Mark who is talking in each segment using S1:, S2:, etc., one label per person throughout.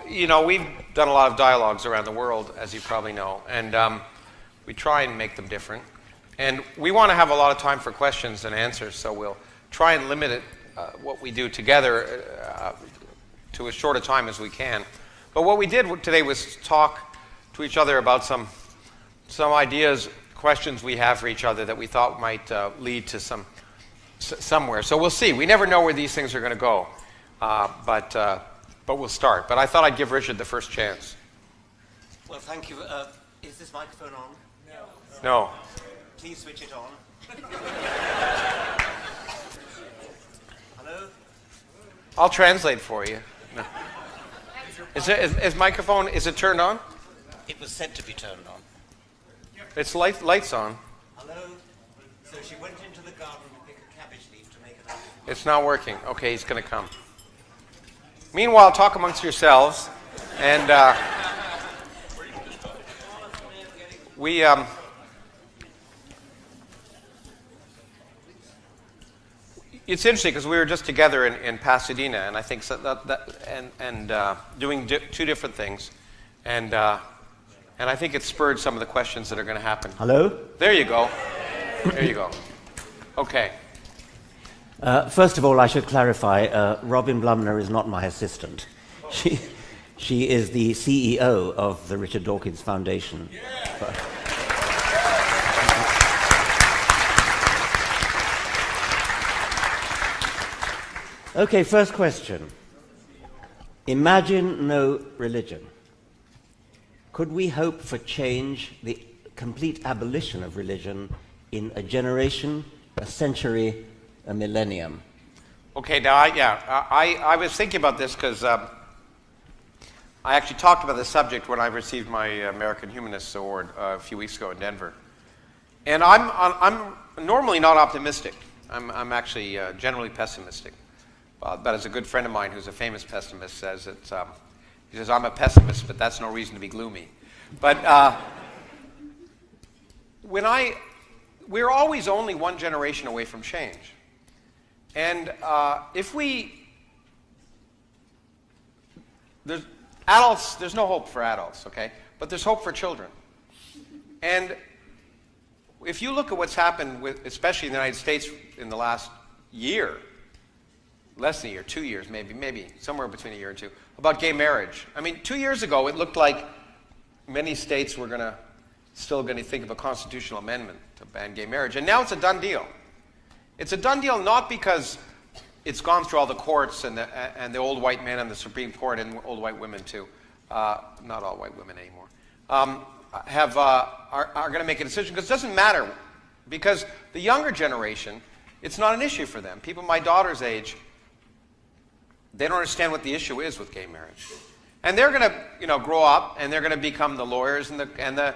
S1: you know, we've done a lot of dialogues around the world, as you probably know, and we try and make them different. And we want to have a lot of time for questions and answers, so we'll try and limit it, what we do together to as short a time as we can. But what we did today was talk to each other about some ideas, questions we have for each other that we thought might lead to somewhere. So we'll see. We never know where these things are going to go, but we'll start. But I thought I'd give Richard the first chance.
S2: Well, thank you. Is this microphone on?
S1: No.
S2: Please switch it on. Hello?
S1: I'll translate for you. No. Is microphone, is it turned on?
S2: It was said to be turned on.
S1: It's lights on.
S2: Hello? So she went into the garden to pick a cabbage leaf to make an apple.
S1: It's not working. Okay, he's going to come. Meanwhile, talk amongst yourselves. And it's interesting because we were just together in Pasadena, and I think doing two different things, and I think it spurred some of the questions that are going to happen.
S3: Hello?
S1: There you go. There you go. Okay.
S3: First of all, I should clarify, Robin Blumner is not my assistant. She is the CEO of the Richard Dawkins Foundation. Yeah. Okay, first question. Imagine no religion. Could we hope for change, the complete abolition of religion in a generation, a century, a millennium?
S1: Okay, now I was thinking about this because I actually talked about the subject when I received my American Humanists Award a few weeks ago in Denver. And I'm normally not optimistic. I'm actually generally pessimistic. But as a good friend of mine who's a famous pessimist says, he says, I'm a pessimist, but that's no reason to be gloomy. But we're always only one generation away from change. And there's no hope for adults, okay? But there's hope for children. And if you look at what's happened, especially in the United States in the last year, less than a year, 2 years maybe somewhere between a year and two, about gay marriage. I mean, 2 years ago, it looked like many states were still going to think of a constitutional amendment to ban gay marriage. And now it's a done deal. It's a done deal not because it's gone through all the courts and the old white men and the Supreme Court and old white women too, not all white women anymore, are going to make a decision, because it doesn't matter, because the younger generation, it's not an issue for them. People my daughter's age, they don't understand what the issue is with gay marriage. And they're going to, grow up, and they're going to become the lawyers and the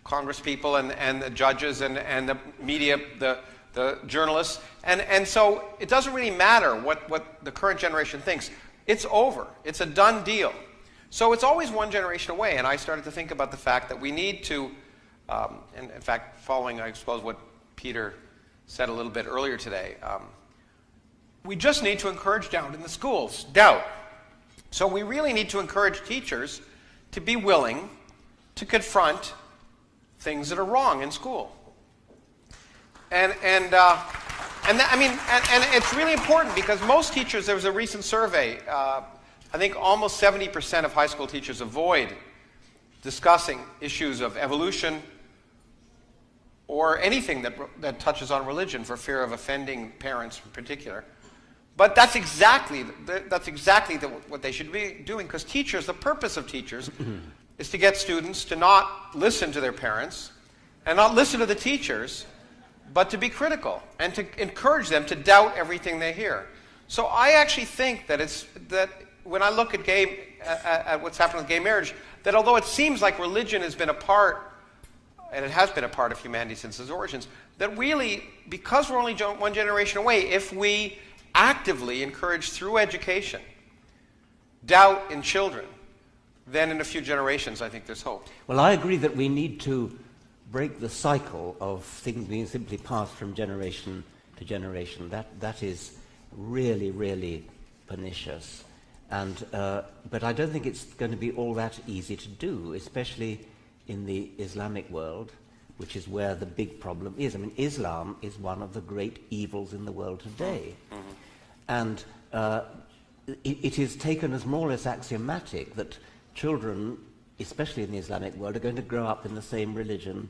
S1: Congress people and the judges and the media, the journalists. And so it doesn't really matter what the current generation thinks. It's over. It's a done deal. So it's always one generation away. And I started to think about the fact that we need to, and in fact, following, I suppose, what Peter said a little bit earlier today, we just need to encourage doubt in the schools. Doubt. So we really need to encourage teachers to be willing to confront things that are wrong in school. And it's really important, because most teachers, there was a recent survey, I think almost 70% of high school teachers avoid discussing issues of evolution or anything that touches on religion for fear of offending parents in particular. But that's exactly what they should be doing, because teachers, the purpose of teachers is to get students to not listen to their parents and not listen to the teachers, but to be critical and to encourage them to doubt everything they hear. So I actually think that when I look at what's happened with gay marriage, that although it seems like religion has been a part, and it has been a part of humanity since its origins, that really, because we're only one generation away, if we actively encourage through education doubt in children, then in a few generations I think there's hope.
S3: Well, I agree that we need to break the cycle of things being simply passed from generation to generation. That is really, really pernicious. But I don't think it's going to be all that easy to do, especially in the Islamic world, which is where the big problem is. I mean, Islam is one of the great evils in the world today. And it is taken as more or less axiomatic that children, especially in the Islamic world, are going to grow up in the same religion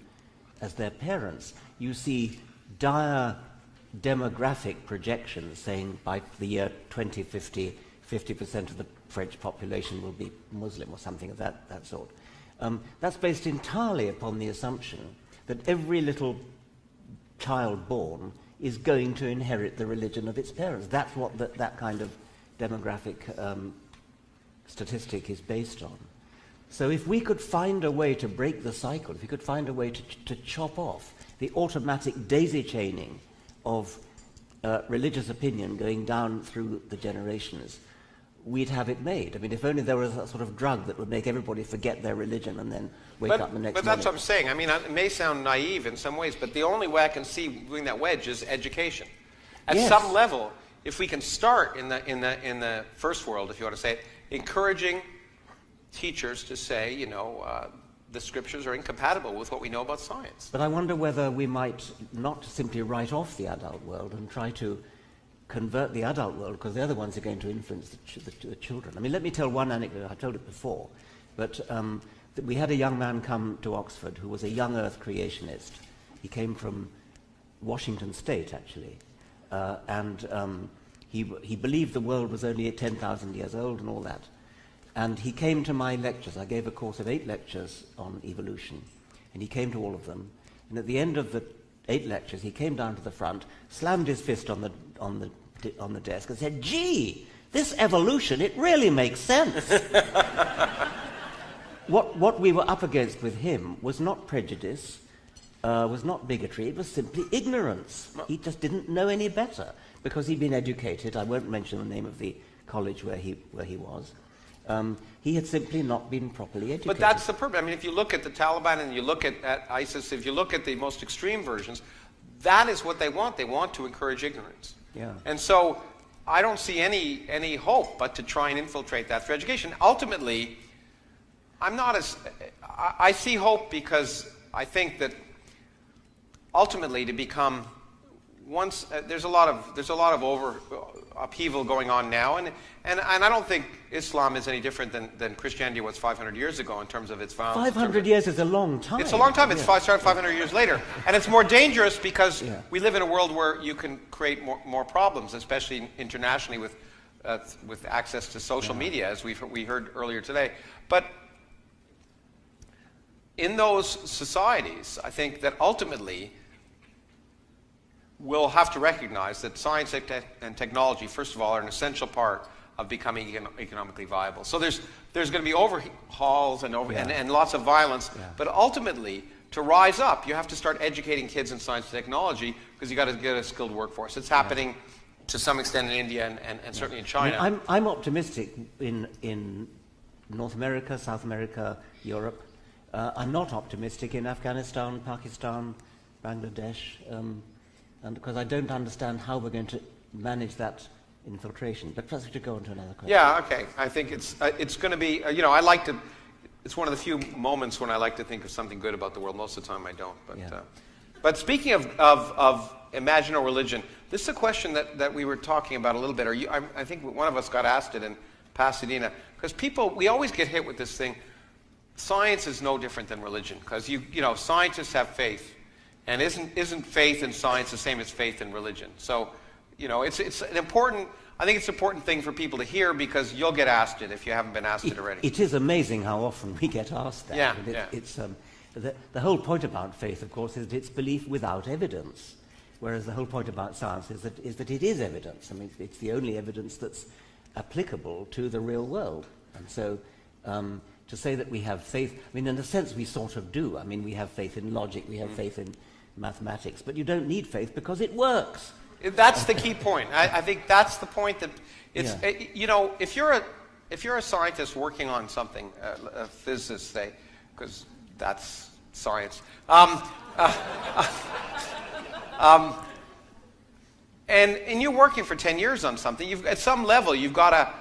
S3: as their parents. You see dire demographic projections saying by the year 2050, 50% of the French population will be Muslim or something of that sort. That's based entirely upon the assumption that every little child born is going to inherit the religion of its parents. That's what that kind of demographic statistic is based on. So if we could find a way to break the cycle, if we could find a way to chop off the automatic daisy chaining of religious opinion going down through the generations, we'd have it made. I mean, if only there was a sort of drug that would make everybody forget their religion and then wake up the next morning.
S1: But that's what I'm saying. I mean, it may sound naive in some ways, but the only way I can see doing that wedge is education. At some level, if we can start in the first world, if you want to say it, encouraging teachers to say, you know, the scriptures are incompatible with what we know about science.
S3: But I wonder whether we might not simply write off the adult world and try to convert the adult world, because they're the ones who are going to influence the children. I mean, let me tell one anecdote. I told it before, but we had a young man come to Oxford who was a young earth creationist. He came from Washington State, actually, and he believed the world was only 10,000 years old and all that. And he came to my lectures. I gave a course of 8 lectures on evolution, and he came to all of them. And at the end of the 8 lectures, he came down to the front, slammed his fist on the desk, and said, "Gee, this evolution, it really makes sense." What we were up against with him was not prejudice, was not bigotry. It was simply ignorance. He just didn't know any better because he'd been educated. I won't mention the name of the college where he was. He had simply not been properly educated.
S1: But that's the purpose. I mean, if you look at the Taliban and you look at ISIS, if you look at the most extreme versions, that is what they want. They want to encourage ignorance.
S3: Yeah.
S1: And so I don't see any hope but to try and infiltrate that through education. Ultimately, I see hope because I think that ultimately to become there's a lot of upheaval going on now, and I don't think Islam is any different than Christianity was 500 years ago in terms of its violence.
S3: 500 years is a long time.
S1: It's a long time. It's started 500 years later, and it's more dangerous because we live in a world where you can create more problems, especially internationally with access to social media, as we heard earlier today. But in those societies, I think that ultimately we'll have to recognize that science and technology, first of all, are an essential part of becoming economically viable. So there's going to be overhauls and lots of violence, but ultimately, to rise up, you have to start educating kids in science and technology because you've got to get a skilled workforce. It's happening to some extent in India and certainly in China.
S3: I mean, I'm optimistic in North America, South America, Europe. I'm not optimistic in Afghanistan, Pakistan, Bangladesh, and because I don't understand how we're going to manage that infiltration. But perhaps we should go on to another question.
S1: Yeah, okay. I think it's going to be, it's one of the few moments when I like to think of something good about the world. Most of the time I don't. But speaking of imaginal religion, this is a question that we were talking about a little bit. I think one of us got asked it in Pasadena. Because we always get hit with this thing. Science is no different than religion. Because, scientists have faith. And isn't faith in science the same as faith in religion? So, it's an important. I think it's an important thing for people to hear because you'll get asked it if you haven't been asked it already.
S3: It is amazing how often we get asked that.
S1: Yeah,
S3: It's the whole point about faith, of course, is its belief without evidence, whereas the whole point about science is that it is evidence. I mean, it's the only evidence that's applicable to the real world. And so, to say that we have faith, I mean, in a sense, we sort of do. I mean, we have faith in logic, we have faith in mathematics, but you don't need faith because it works.
S1: That's the key point. I think that's the point that it's. If you're a scientist working on something, a physicist, say, because that's science, and you're working for 10 years on something, at some level you've got to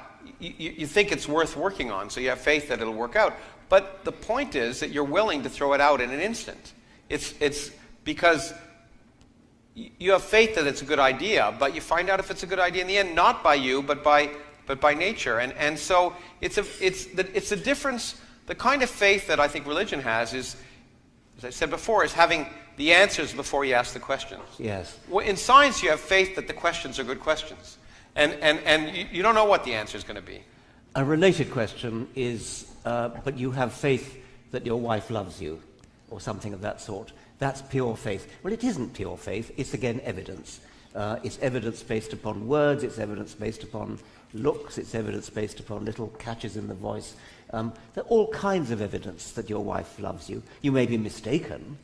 S1: you think it's worth working on, so you have faith that it'll work out. But the point is that you're willing to throw it out in an instant. It's because you have faith that it's a good idea, but you find out if it's a good idea in the end, not by you, but by nature. And so it's a difference. The kind of faith that I think religion has is, as I said before, is having the answers before you ask the questions.
S3: Yes.
S1: Well, in science, you have faith that the questions are good questions. And you don't know what the answer is going to be.
S3: A related question is, but you have faith that your wife loves you, or something of that sort. That's pure faith. Well, it isn't pure faith. It's, again, evidence. It's evidence based upon words. It's evidence based upon looks. It's evidence based upon little catches in the voice. There are all kinds of evidence that your wife loves you. You may be mistaken.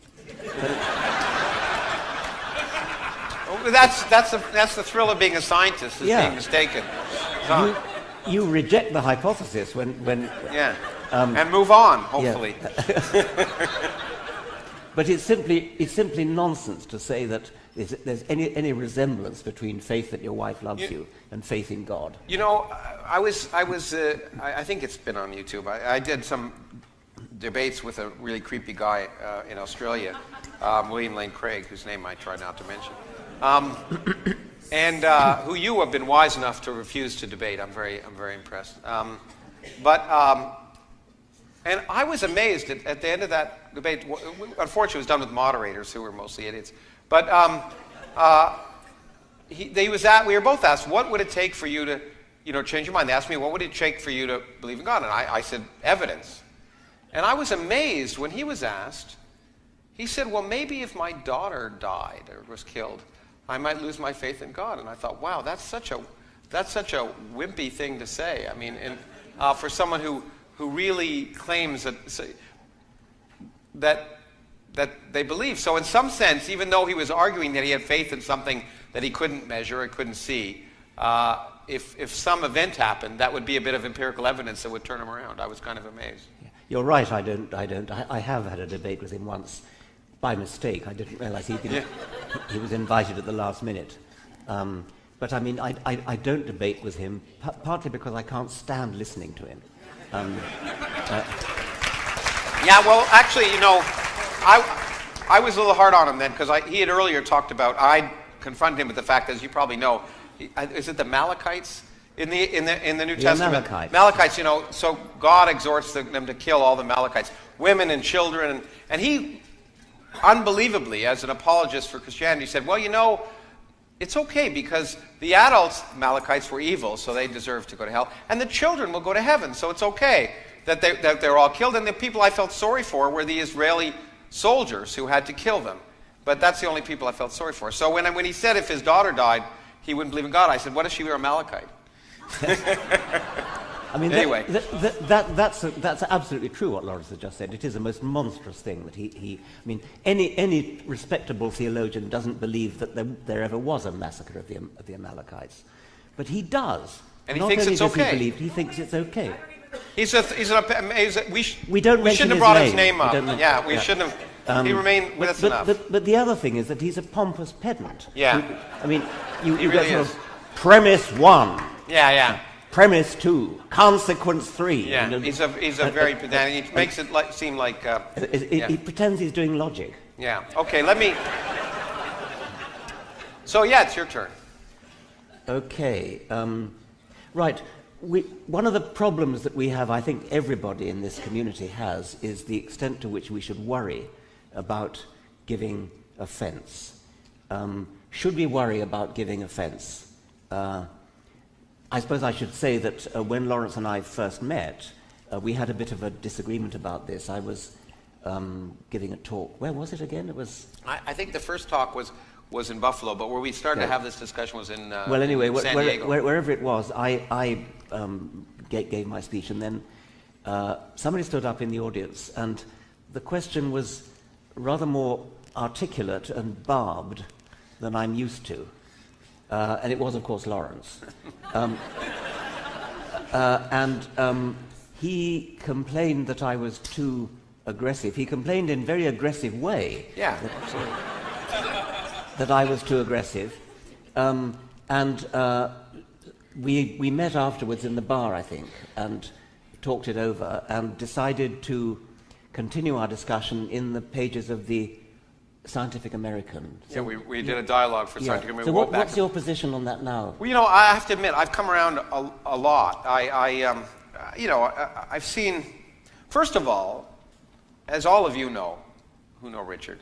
S3: But
S1: that's the thrill of being a scientist, is being mistaken.
S3: You reject the hypothesis when
S1: and move on, hopefully.
S3: Yeah. But it's simply nonsense to say that there's any resemblance between faith that your wife loves you and faith in God.
S1: You know, I think it's been on YouTube. I did some debates with a really creepy guy in Australia, William Lane Craig, whose name I try not to mention, and who you have been wise enough to refuse to debate. I'm very impressed. And I was amazed at the end of that debate. Unfortunately, it was done with moderators who were mostly idiots. But we were both asked, what would it take for you to change your mind? They asked me, what would it take for you to believe in God? And I said, evidence. And I was amazed when he was asked. He said, well, maybe if my daughter died or was killed, I might lose my faith in God. And I thought, wow, that's such a wimpy thing to say. I mean, for someone who really claims that they believe. So in some sense, even though he was arguing that he had faith in something that he couldn't measure or couldn't see, if some event happened, that would be a bit of empirical evidence that would turn him around. I was kind of amazed.
S3: You're right, I don't. I have had a debate with him once by mistake. I didn't realize he was invited at the last minute. But I mean, I don't debate with him, partly because I can't stand listening to him.
S1: Yeah, well, actually, you know, I was a little hard on him then, because he had earlier talked about, I confronted him with the fact, as you probably know, is it the Malachites in the New Testament? Malachites, you know, so God exhorts them to kill all the Malachites, women and children, and he, unbelievably, as an apologist for Christianity, said, well, you know, it's okay because the adults, Malachites, were evil, so they deserve to go to hell, and the children will go to heaven, so it's okay that they're all killed. And the people I felt sorry for were the Israeli soldiers who had to kill them. But that's the only people I felt sorry for. So when he said if his daughter died, he wouldn't believe in God, I said, what if she were a Malachite?
S3: I mean,
S1: anyway.
S3: That's absolutely true what Lawrence has just said. It is a most monstrous thing that I mean, any respectable theologian doesn't believe that there ever was a massacre of the Amalekites. But he does.
S1: And he thinks it's okay.
S3: He thinks it's okay.
S1: We
S3: don't
S1: shouldn't have brought his name up. We shouldn't have. He remained with us enough.
S3: But the other thing is that he's a pompous pedant.
S1: Yeah.
S3: You
S1: really
S3: get sort of premise 1.
S1: Yeah.
S3: Premise 2, consequence 3.
S1: Yeah, he's a very pedantic. He makes it seem like...
S3: He pretends he's doing logic.
S1: Yeah, okay, let me... So, yeah, it's your turn.
S3: Okay, right. One of the problems that we have, I think everybody in this community has, is the extent to which we should worry about giving offence. Should we worry about giving offence? I suppose I should say that when Lawrence and I first met, we had a bit of a disagreement about this. I was giving a talk. Where was it again? It was.
S1: I think the first talk was in Buffalo, but where we started to have this discussion was in
S3: well, anyway,
S1: in San Diego.
S3: Wherever it was, I gave my speech, and then somebody stood up in the audience, and the question was rather more articulate and barbed than I'm used to. And it was, of course, Lawrence. He complained that I was too aggressive. He complained in a very aggressive way.
S1: Yeah.
S3: That I was too aggressive. we met afterwards in the bar, I think, and talked it over and decided to continue our discussion in the pages of the Scientific American.
S1: So we did a dialogue for Scientific American.
S3: So what's your position on that now?
S1: Well, I have to admit, I've come around a lot. I've seen, first of all, as all of you know, who know Richard,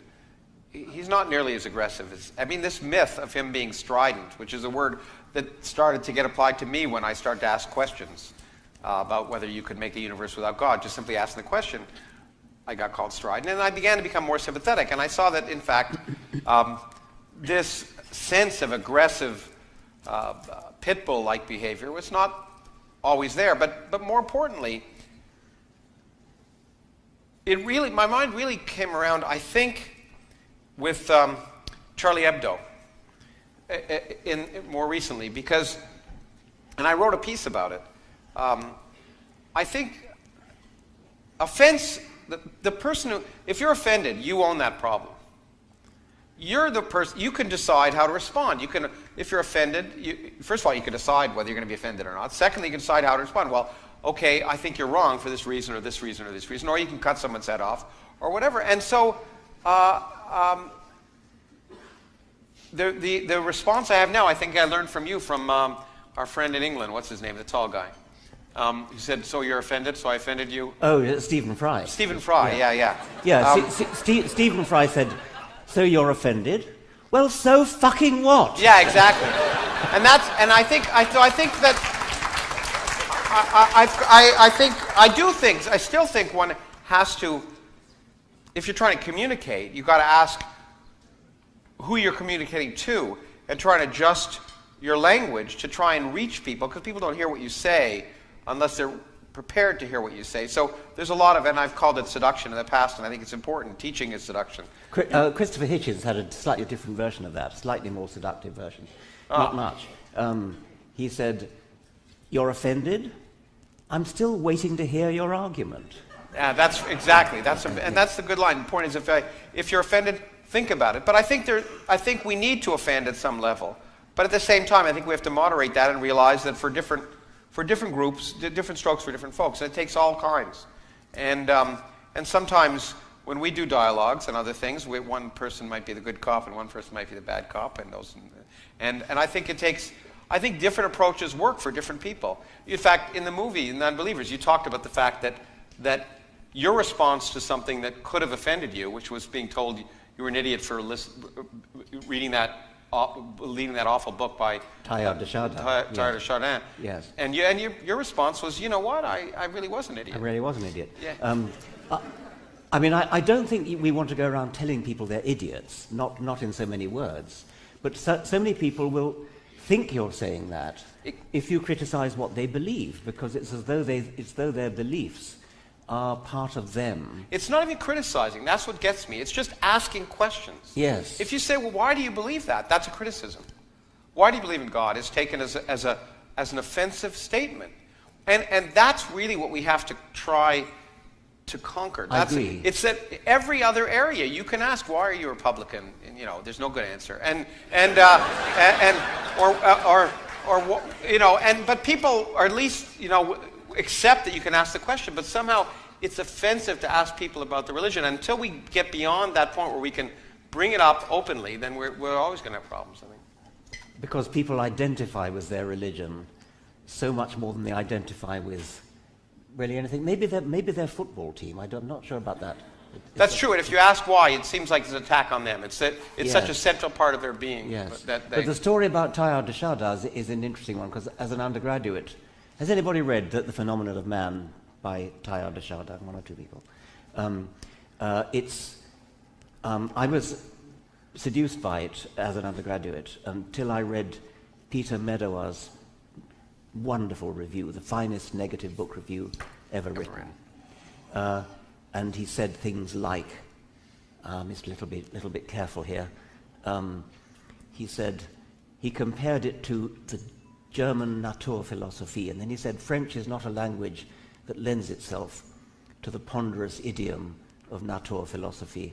S1: he's not nearly as aggressive as, this myth of him being strident, which is a word that started to get applied to me when I started to ask questions about whether you could make a universe without God, just simply asking the question, I got called strident, and I began to become more sympathetic, and I saw that, in fact, this sense of aggressive pit bull-like behavior was not always there, but more importantly, my mind really came around, I think, with Charlie Hebdo more recently, because, and I wrote a piece about it, I think offense, the person who, if you're offended, you own that problem. You're the person, you can decide how to respond. You can, if you're offended, first of all, you can decide whether you're going to be offended or not. Secondly, you can decide how to respond. Well, okay, I think you're wrong for this reason or this reason or this reason, or you can cut someone's head off or whatever. And so the response I have now, I think I learned from you, from our friend in England, what's his name, the tall guy. He said, so you're offended, so I offended you?
S3: Oh, Stephen Fry.
S1: Stephen Fry, yeah.
S3: Yeah, Stephen Fry said, so you're offended? Well, so fucking what?
S1: Yeah, exactly. And I still think one has to, if you're trying to communicate, you've got to ask who you're communicating to and try and adjust your language to try and reach people, because people don't hear what you say unless they're prepared to hear what you say. So there's a lot of, and I've called it seduction in the past, and I think it's important. Teaching is seduction.
S3: Christopher Hitchens had a slightly different version of that, slightly more seductive version. Not much. He said, you're offended? I'm still waiting to hear your argument.
S1: Yeah, that's exactly. And that's the good line. The point is, if you're offended, think about it. But I think we need to offend at some level. But at the same time, I think we have to moderate that and realize that for different groups, different strokes for different folks, and it takes all kinds. And sometimes when we do dialogues and other things, one person might be the good cop and one person might be the bad cop, and I think it takes. I think different approaches work for different people. In fact, in the movie Non-Believers, you talked about the fact that your response to something that could have offended you, which was being told you were an idiot for reading that awful book by
S3: Teilhard de
S1: Chardin.
S3: Yes.
S1: And your response was, you know what, I really was an idiot.
S3: I really was an idiot.
S1: Yeah.
S3: I don't think we want to go around telling people they're idiots, not in so many words. But so many people will think you're saying that if you criticize what they believe, because it's as though their beliefs are part of them.
S1: It's not even criticizing. That's what gets me. It's just asking questions.
S3: Yes.
S1: If you say, well, why do you believe that? That's a criticism. Why do you believe in God? It's taken as an offensive statement. And that's really what we have to try to conquer.
S3: I agree.
S1: It's that every other area you can ask, why are you a Republican? And, there's no good answer. But people are at least, accept that you can ask the question, but somehow it's offensive to ask people about the religion. And until we get beyond that point where we can bring it up openly, then we're always going to have problems, I think.
S3: Because people identify with their religion so much more than they identify with really anything. Maybe their football team. I'm not sure about that.
S1: That's true, and if you ask why, it seems like it's an attack on them. It's such a central part of their being.
S3: Yes. But the story about Teilhard de Chardin is an interesting one, because as an undergraduate, has anybody read The Phenomenon of Man by Teilhard de Chardin? One or two people. I was seduced by it as an undergraduate until I read Peter Medawar's wonderful review, the finest negative book review ever written. And he said things like, just a little bit careful here. He said, he compared it to the German Naturphilosophie, and then he said, French is not a language that lends itself to the ponderous idiom of Naturphilosophie.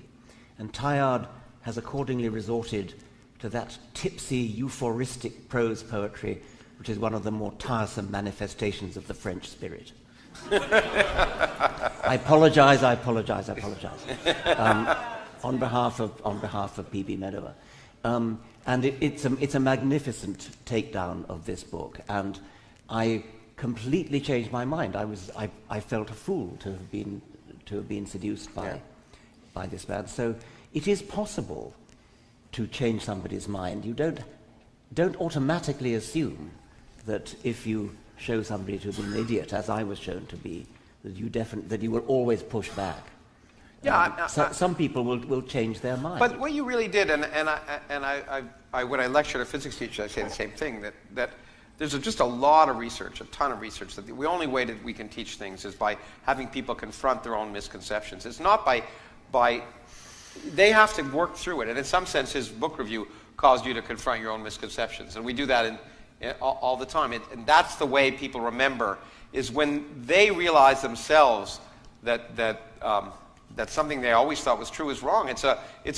S3: And Teilhard has accordingly resorted to that tipsy, euphoristic prose poetry which is one of the more tiresome manifestations of the French spirit. I apologize. On behalf of P.B. Meadower. And it's a magnificent takedown of this book, and I completely changed my mind. I felt a fool to have been seduced by this man. So it is possible to change somebody's mind. You don't automatically assume that if you show somebody to be an idiot, as I was shown to be, that you will always push back.
S1: Yeah,
S3: some people will change their mind.
S1: But what you really did, and I when I lectured a physics teacher, I say the same thing, that there's just a lot of research, a ton of research, that the only way that we can teach things is by having people confront their own misconceptions. It's not by they have to work through it. And in some sense, his book review caused you to confront your own misconceptions. And we do that all the time. And that's the way people remember, is when they realize themselves that something they always thought was true is wrong. It's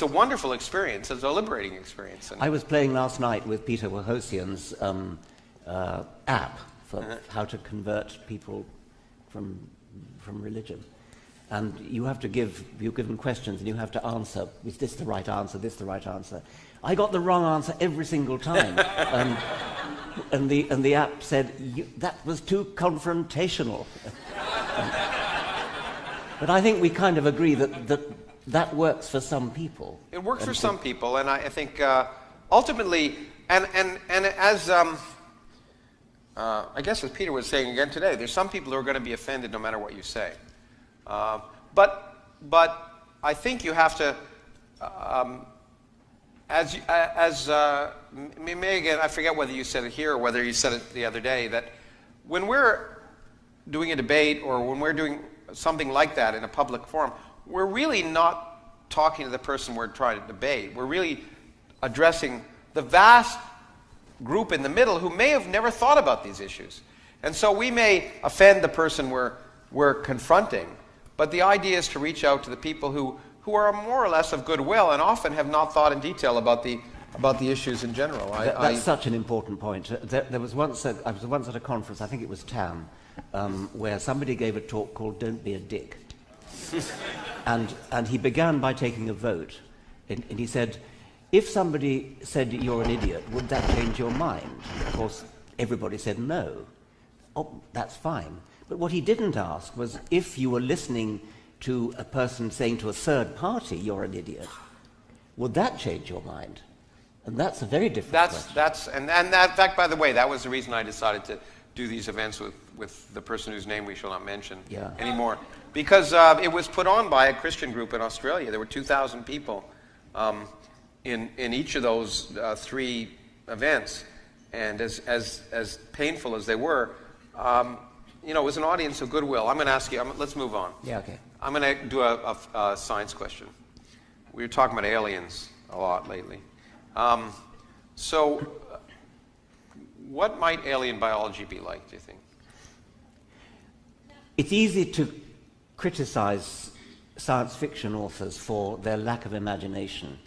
S1: a wonderful experience. It's a liberating experience. And
S3: I was playing last night with Peter Wojciechowski's app for how to convert people from religion. And you're given questions and you have to answer, is this the right answer, this the right answer? I got the wrong answer every single time. And the app said, that was too confrontational. But I think we kind of agree that works for some people.
S1: It works for some people, and I think ultimately, and as I guess as Peter was saying again today, there's some people who are going to be offended no matter what you say. But I think you have to, Megan, I forget whether you said it here or whether you said it the other day, that when we're doing a debate or when we're doing something like that in a public forum, we're really not talking to the person we're trying to debate. We're really addressing the vast group in the middle who may have never thought about these issues. And so we may offend the person we're confronting, but the idea is to reach out to the people who are more or less of goodwill and often have not thought in detail about the issues in general.
S3: That's such an important point. I was once at a conference, I think it was TAM, where somebody gave a talk called "Don't Be a Dick," and he began by taking a vote, and he said, if somebody said you're an idiot, would that change your mind? Of course, everybody said no. Oh, that's fine. But what he didn't ask was, if you were listening to a person saying to a third party you're an idiot, would that change your mind? And that's a very different question.
S1: And that, in fact, by the way, that was the reason I decided to do these events with the person whose name we shall not mention anymore. Because it was put on by a Christian group in Australia. There were 2,000 people in each of those 3 events. And as painful as they were, it was an audience of goodwill. I'm going to ask you, let's move on.
S3: Yeah, okay.
S1: I'm going to do a science question. We were talking about aliens a lot lately. So what might alien biology be like, do you think?
S3: It's easy to criticize science fiction authors for their lack of imagination,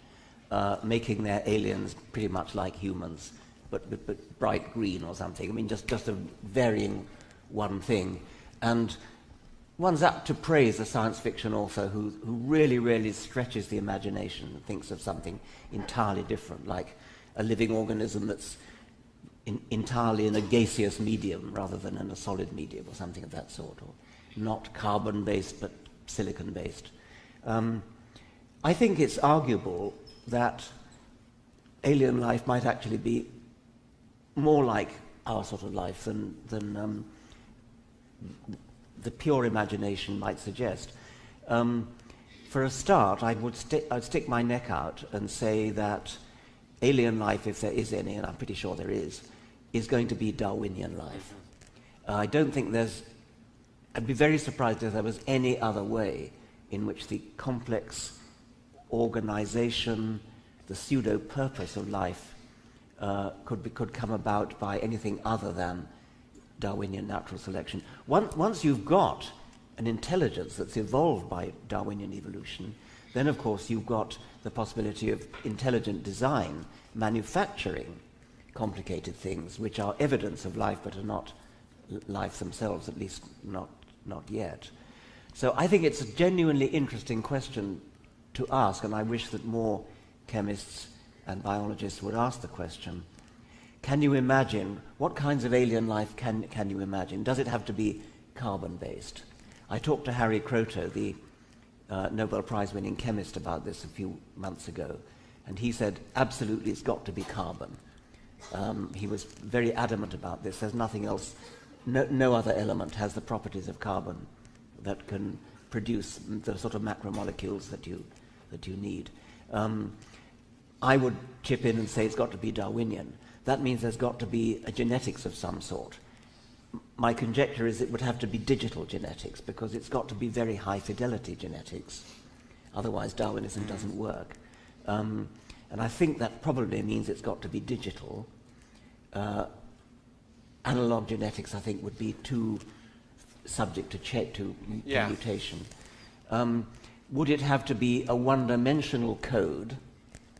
S3: making their aliens pretty much like humans, but bright green or something. I mean, just a varying one thing. And one's apt to praise a science fiction author who really, really stretches the imagination and thinks of something entirely different, like a living organism that's entirely in a gaseous medium rather than in a solid medium or something of that sort, or not carbon-based but silicon-based. I think it's arguable that alien life might actually be more like our sort of life than the pure imagination might suggest. For a start, I'd stick my neck out and say that alien life, if there is any, and I'm pretty sure there is going to be Darwinian life. I don't think I'd be very surprised if there was any other way in which the complex organization, the pseudo-purpose of life could come about by anything other than Darwinian natural selection. Once you've got an intelligence that's evolved by Darwinian evolution, then of course you've got the possibility of intelligent design manufacturing complicated things which are evidence of life but are not life themselves, at least not yet. So I think it's a genuinely interesting question to ask, and I wish that more chemists and biologists would ask the question. Can you imagine, what kinds of alien life can you imagine? Does it have to be carbon-based? I talked to Harry Kroto, the Nobel Prize-winning chemist, about this a few months ago, and he said, absolutely, it's got to be carbon. He was very adamant about this. There's nothing else, no other element has the properties of carbon that can produce the sort of macromolecules that you need. I would chip in and say it's got to be Darwinian. That means there's got to be a genetics of some sort. My conjecture is it would have to be digital genetics, because it's got to be very high fidelity genetics. Otherwise Darwinism doesn't work. And I think that probably means it's got to be digital. Analog genetics, I think, would be too subject to mutation. Would it have to be a one-dimensional code,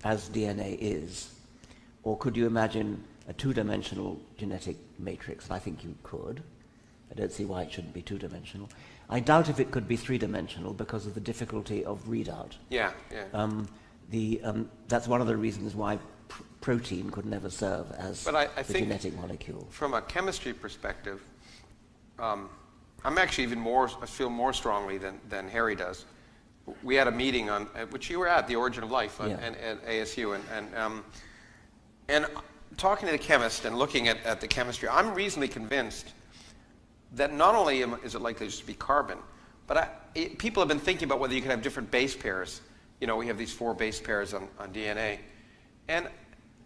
S3: as DNA is, or could you imagine a two-dimensional genetic matrix? And I think you could. I don't see why it shouldn't be two-dimensional. I doubt if it could be three-dimensional because of the difficulty of readout. That's one of the reasons why protein could never serve as
S1: I
S3: the
S1: think
S3: genetic molecule.
S1: From a chemistry perspective, I'm actually I feel more strongly than Harry does. We had a meeting on which you were at, The Origin of Life, at ASU, and talking to the chemist and looking at the chemistry, I'm reasonably convinced that not only is it likely just to be carbon, but people have been thinking about whether you can have different base pairs. You know, we have these 4 base pairs on DNA, and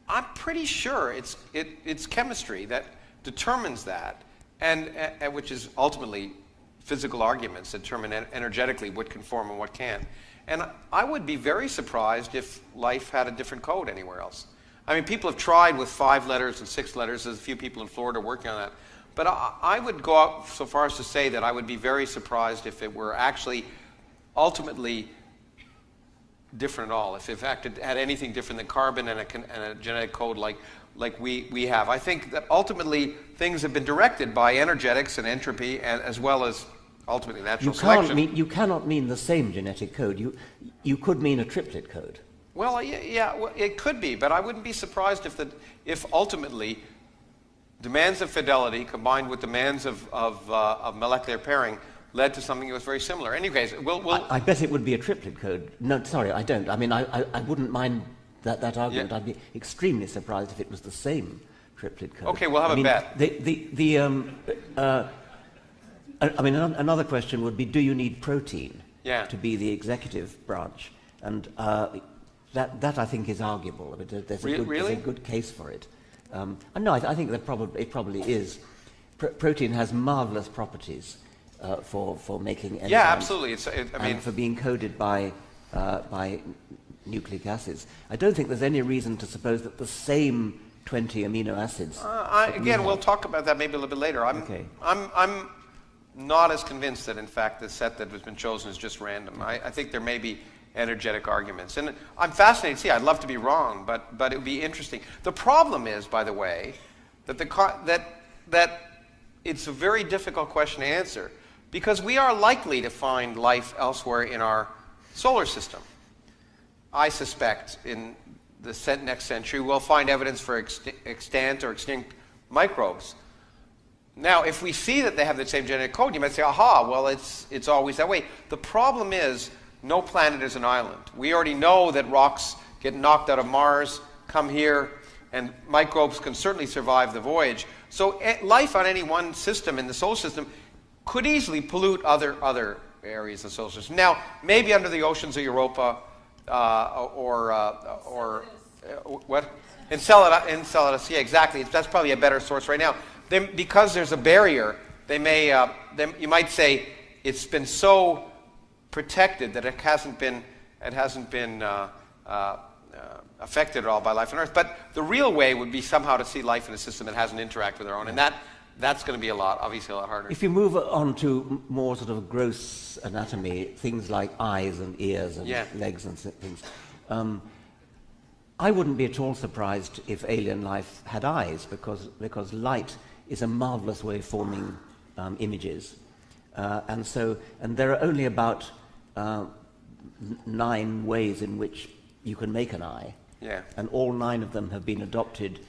S1: I'm pretty sure it's chemistry that determines that, and which is ultimately physical arguments that determine energetically what can form and what can't. And I would be very surprised if life had a different code anywhere else. I mean, people have tried with 5 letters and 6 letters. There's a few people in Florida working on that. But I would go out so far as to say that I would be very surprised if it were actually ultimately different at all. If in fact it had anything different than carbon and a genetic code like we have. I think that ultimately things have been directed by energetics and entropy, and as well as ultimately natural selection.
S3: You cannot mean the same genetic code. You could mean a triplet code.
S1: Well, well, it could be, but I wouldn't be surprised if ultimately demands of fidelity combined with demands of molecular pairing led to something that was very similar. In any case,
S3: I bet it would be a triplet code. No, sorry, I don't. I mean, I wouldn't mind that argument. Yeah. I'd be extremely surprised if it was the same triplet code.
S1: Okay, we'll have a bet.
S3: Another question would be, do you need protein
S1: to
S3: be the executive branch? And that I think is arguable. I mean, there's a good case for it. No, I think that it probably is. Protein has marvelous properties for making enzymes.
S1: Yeah, absolutely.
S3: And for being coded by nucleic acids. I don't think there's any reason to suppose that the same 20 amino acids.
S1: We'll talk about that maybe a little bit later. I'm not as convinced that in fact the set that has been chosen is just random. I think there may be energetic arguments, and I'm fascinated to see. I'd love to be wrong, but it would be interesting. The problem is, by the way, that it's a very difficult question to answer, because we are likely to find life elsewhere in our solar system. I suspect in the next century we'll find evidence for extant or extinct microbes. Now, if we see that they have the same genetic code, you might say, aha, well, it's always that way. The problem is, no planet is an island. We already know that rocks get knocked out of Mars, come here, and microbes can certainly survive the voyage. So life on any one system in the solar system could easily pollute other areas of the solar system. Now, maybe under the oceans of Europa what? Enceladus, yeah, exactly. That's probably a better source right now. Because there's a barrier, you might say it's been so protected that it hasn't been affected at all by life on Earth. But the real way would be somehow to see life in a system that hasn't interacted with our own, and that's going to be obviously a lot harder.
S3: If you move on to more sort of gross anatomy, things like eyes and ears and legs and things, I wouldn't be at all surprised if alien life had eyes, because light is a marvelous way of forming images, and there are only about 9 ways in which you can make an eye, and all 9 of them have been adopted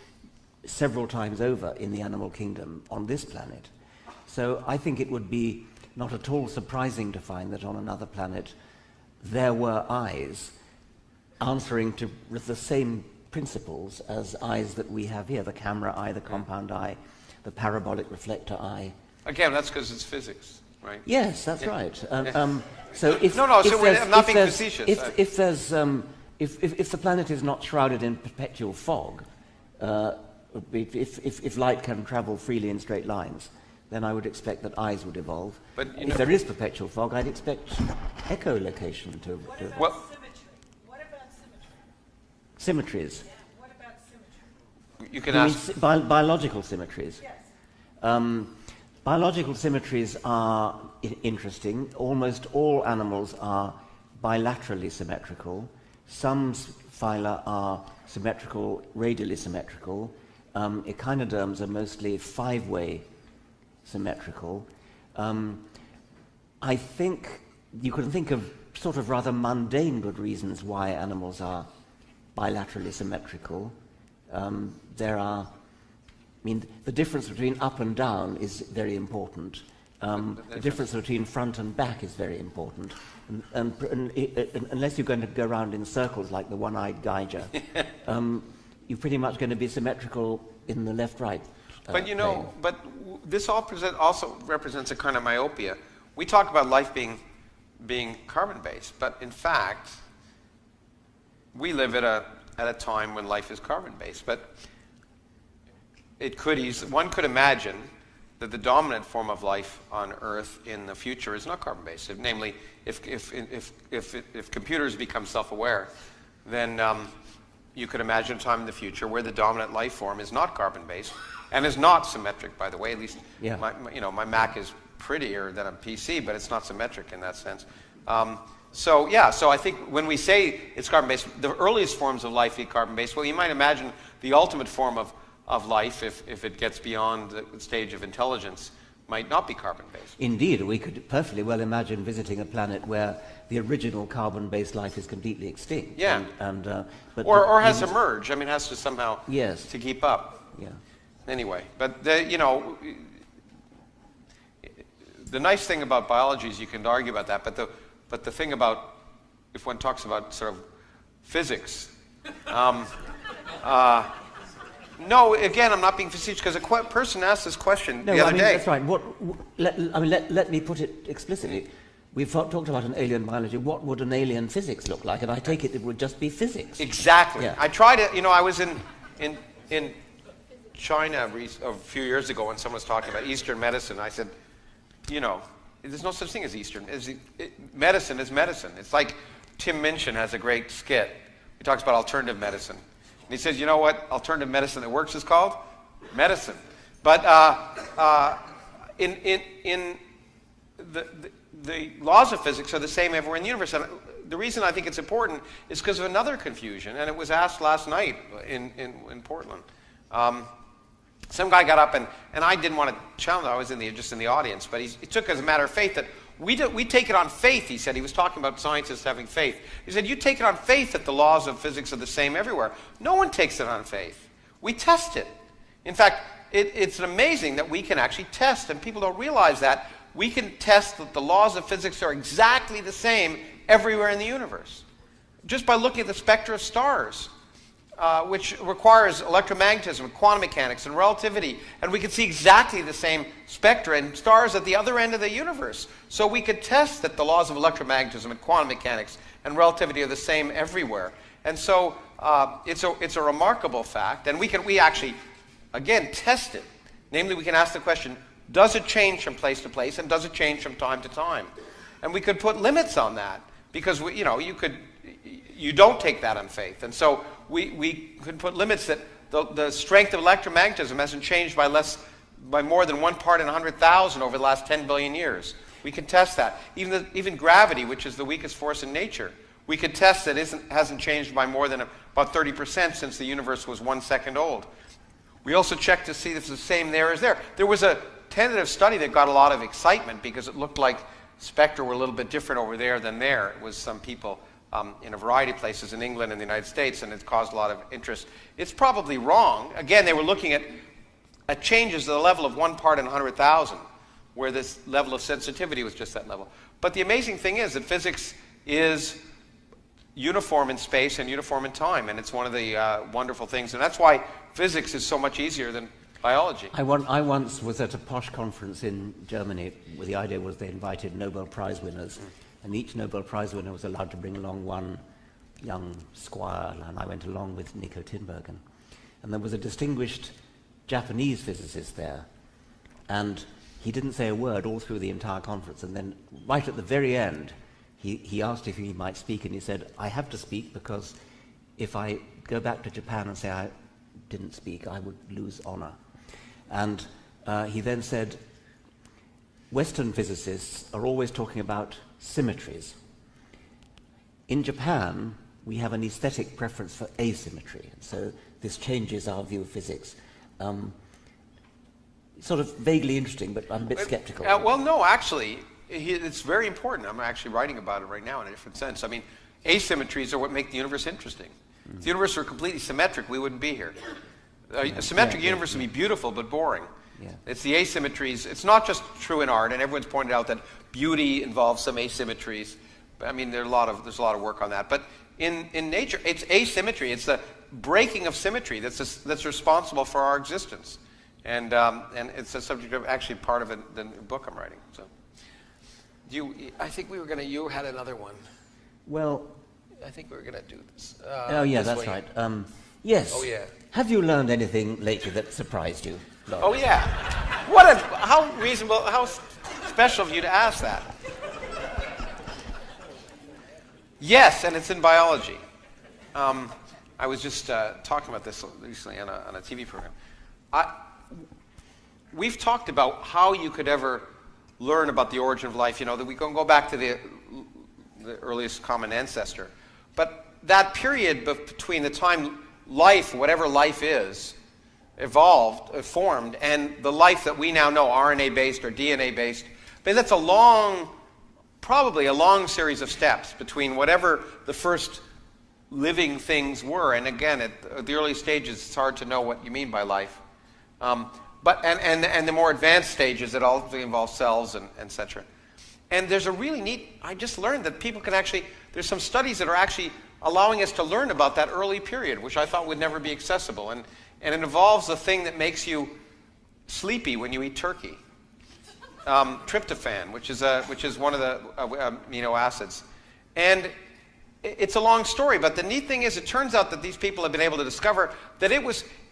S3: several times over in the animal kingdom on this planet. So I think it would be not at all surprising to find that on another planet there were eyes answering to the same principles as eyes that we have here, the camera eye, the compound eye, the parabolic reflector eye.
S1: Again, that's because it's physics, right?
S3: Yes, that's right. So if
S1: I'm not being facetious.
S3: If the planet is not shrouded in perpetual fog, if light can travel freely in straight lines, then I would expect that eyes would evolve. But if there is perpetual fog, I'd expect echolocation to.
S4: What about symmetry?
S3: Symmetries.
S4: Yeah. What about symmetry?
S1: You can ask
S3: biological symmetries.
S4: Yes.
S3: Biological symmetries are interesting. Almost all animals are bilaterally symmetrical. Some phyla are symmetrical, radially symmetrical. Echinoderms are mostly 5-way symmetrical. I think you can think of sort of rather mundane good reasons why animals are bilaterally symmetrical. The difference between up and down is very important. The difference between front and back is very important. And unless you're going to go around in circles like the one-eyed geyser, you're pretty much going to be symmetrical in the left-right.
S1: But this also represents a kind of myopia. We talk about life being carbon-based, but in fact, we live at a time when life is carbon-based. But one could imagine that the dominant form of life on Earth in the future is not carbon-based. Namely, if computers become self-aware, then you could imagine a time in the future where the dominant life form is not carbon-based and is not symmetric, by the way. At least my Mac is prettier than a PC, but it's not symmetric in that sense. So I think when we say it's carbon-based, the earliest forms of life be carbon-based. Well, you might imagine the ultimate form of life, if it gets beyond the stage of intelligence, might not be carbon-based.
S3: Indeed, we could perfectly well imagine visiting a planet where the original carbon-based life is completely extinct.
S1: Yeah.
S3: Or
S1: has to merge. I mean, has to somehow to keep up.
S3: Yeah.
S1: Anyway, but the nice thing about biology is you can argue about that. But the thing about, if one talks about sort of physics, no, again, I'm not being facetious, because a person asked this question the other day.
S3: That's right. Let me put it explicitly. We've talked about an alien biology. What would an alien physics look like? And I take it would just be physics.
S1: Exactly.
S3: Yeah.
S1: I tried it. I was in China a few years ago when someone was talking about Eastern medicine. I said, there's no such thing as Eastern. Medicine is medicine. It's like Tim Minchin has a great skit. He talks about alternative medicine. And he says, you know what alternative medicine that works is called? Medicine. But in the laws of physics are the same everywhere in the universe. And the reason I think it's important is because of another confusion, and it was asked last night in Portland. Some guy got up, and I didn't want to challenge him. I was just in the audience, but he took as a matter of faith that we take it on faith, he said. He was talking about scientists having faith. He said, you take it on faith that the laws of physics are the same everywhere. No one takes it on faith. We test it. In fact, it's amazing that we can actually test, and people don't realize that. We can test that the laws of physics are exactly the same everywhere in the universe, just by looking at the spectra of stars. Which requires electromagnetism, quantum mechanics, and relativity. And we can see exactly the same spectra in stars at the other end of the universe. So we could test that the laws of electromagnetism and quantum mechanics and relativity are the same everywhere. And so it's a remarkable fact. And we actually, again, test it. Namely, we can ask the question, does it change from place to place, and does it change from time to time? And we could put limits on that, because you don't take that on faith. And so we could put limits that the strength of electromagnetism hasn't changed by more than 1 part in 100,000 over the last 10 billion years. We can test that. Even gravity, which is the weakest force in nature, We could test that hasn't changed by more than about 30% since the universe was 1 second old. We also checked to see if it's the same there as there. There was a tentative study that got a lot of excitement because it looked like spectra were a little bit different over there than there. It was some people in a variety of places in England and the United States, and it caused a lot of interest. It's probably wrong. Again, they were looking at changes to the level of 1 part in 100,000, where this level of sensitivity was just that level. But the amazing thing is that physics is uniform in space and uniform in time, and it's one of the wonderful things. And that's why physics is so much easier than biology.
S3: I once was at a posh conference in Germany where the idea was they invited Nobel Prize winners, and each Nobel Prize winner was allowed to bring along one young squire, and I went along with Nico Tinbergen. And there was a distinguished Japanese physicist there, and he didn't say a word all through the entire conference, and then right at the very end, he asked if he might speak, and he said, I have to speak because if I go back to Japan and say I didn't speak, I would lose honor. And he then said, Western physicists are always talking about symmetries. In Japan, we have an aesthetic preference for asymmetry, so this changes our view of physics. Sort of vaguely interesting, but I'm a bit skeptical.
S1: Well, no, actually, it's very important. I'm actually writing about it right now in a different sense. I mean, asymmetries are what make the universe interesting. If the universe were completely symmetric, we wouldn't be here. A symmetric universe would be beautiful but boring.
S3: Yeah.
S1: It's the asymmetries. It's not just true in art, and everyone's pointed out that beauty involves some asymmetries. I mean, there's a lot of work on that. But in nature, it's asymmetry. It's the breaking of symmetry that's responsible for our existence. And it's a subject of actually part of the book I'm writing. So,
S5: I think we were going to. You had another one.
S3: Well,
S5: I think we were going to do this.
S3: oh yeah, that's right. Yes.
S5: Oh yeah.
S3: Have you learned anything lately that surprised you, Lawrence?
S1: oh yeah, how reasonable, how special of you to ask that. Yes, and it's in biology. I was just talking about this recently on a TV program. We've talked about how you could ever learn about the origin of life. You know, that we can go back to the earliest common ancestor. But that period between the time life, whatever life is, formed, and the life that we now know, RNA-based or DNA-based, but that's probably a long series of steps between whatever the first living things were. And again, at the early stages, it's hard to know what you mean by life. But the more advanced stages, it all involves cells and et cetera. And there's a really neat, I just learned that people can actually, there's some studies that are actually allowing us to learn about that early period, which I thought would never be accessible. And it involves the thing that makes you sleepy when you eat turkey. Tryptophan, which is one of the amino acids. And it's a long story, but the neat thing is it turns out that these people have been able to discover that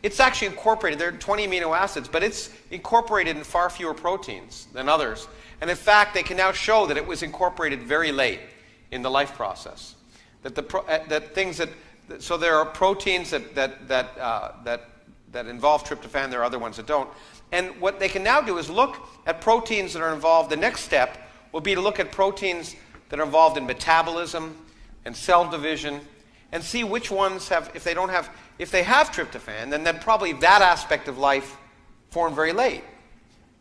S1: it's actually incorporated. There are 20 amino acids, but it's incorporated in far fewer proteins than others. And in fact, they can now show that it was incorporated very late in the life process. So there are proteins that involve tryptophan. There are other ones that don't. And what they can now do is look at proteins that are involved. The next step will be to look at proteins that are involved in metabolism and cell division, and see which ones have, if they have tryptophan, then probably that aspect of life formed very late,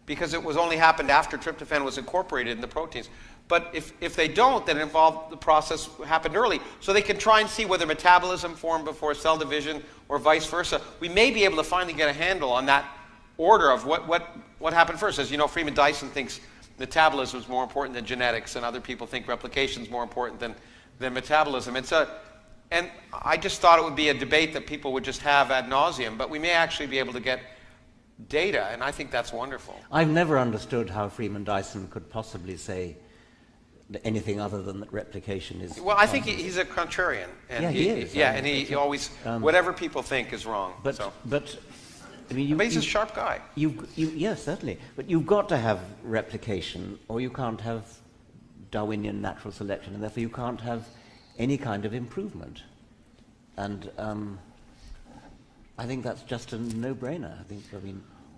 S1: because it was only happened after tryptophan was incorporated in the proteins. But if they don't, then the process happened early. So they can try and see whether metabolism formed before cell division or vice versa. We may be able to finally get a handle on that order of what happened first. As you know, Freeman Dyson thinks metabolism is more important than genetics, and other people think replication is more important than metabolism. And I just thought it would be a debate that people would just have ad nauseum, but we may actually be able to get data, and I think that's wonderful.
S3: I've never understood how Freeman Dyson could possibly say anything other than that replication is...
S1: Well, I think he's a contrarian. And
S3: yeah, he is.
S1: Yeah, and he always... whatever people think is wrong.
S3: But I mean,
S1: but he's a sharp guy.
S3: Yes, certainly. But you've got to have replication, or you can't have Darwinian natural selection, and therefore you can't have any kind of improvement. And I think that's just a no-brainer.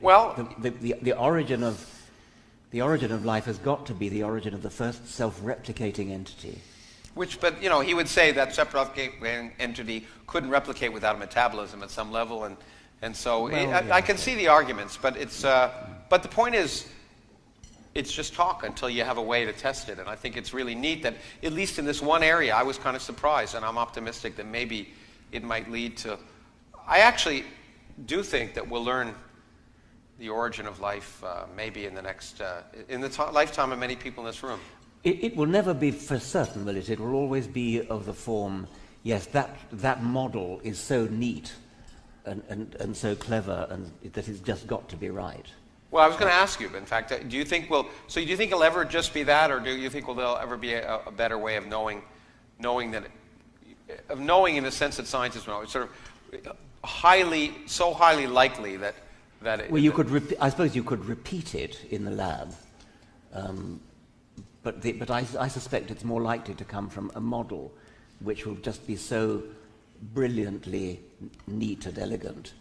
S1: Well,
S3: the origin of life has got to be the origin of the first self-replicating entity.
S1: But you know, he would say that separate entity couldn't replicate without a metabolism at some level, and so I can see the arguments, but but the point is, it's just talk until you have a way to test it, and I think it's really neat that at least in this one area, I was kind of surprised, and I'm optimistic that maybe it might lead to. I actually do think that we'll learn the origin of life maybe in the next in the lifetime of many people in this room.
S3: It will never be for certain, will it? It will always be of the form, yes, that model is so neat and so clever and that it's just got to be right.
S1: Well, I was going to ask you, but in fact, do you think do you think it'll ever just be that, or do you think there'll ever be a better way of knowing in the sense that scientists know? It's sort of so highly likely that it,
S3: well, you could I suppose you could repeat it in the lab. But I suspect it's more likely to come from a model which will just be so brilliantly neat and elegant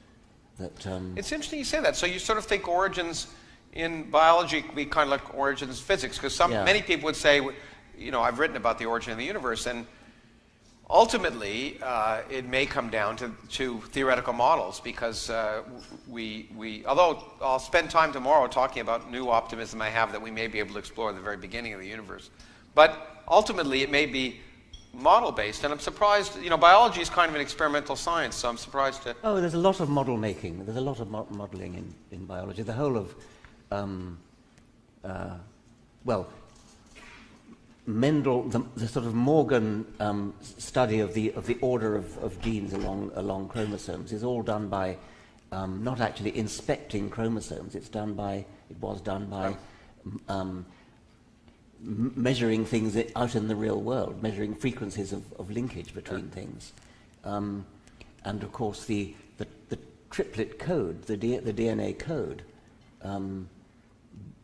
S3: that...
S1: It's interesting you say that. So you sort of think origins in biology could be kind of like origins in physics, because many people would say, you know, I've written about the origin of the universe, and ultimately it may come down to theoretical models, because although I'll spend time tomorrow talking about new optimism I have that we may be able to explore the very beginning of the universe, but ultimately it may be model-based, and I'm surprised, you know, biology is kind of an experimental science, so I'm surprised to...
S3: Oh, there's a lot of model making, there's a lot of modeling in biology. The whole of, Mendel, the sort of Morgan study of the order of genes along chromosomes is all done by not actually inspecting chromosomes. It was done by measuring things out in the real world, measuring frequencies of linkage between things, and of course the triplet code, the DNA code,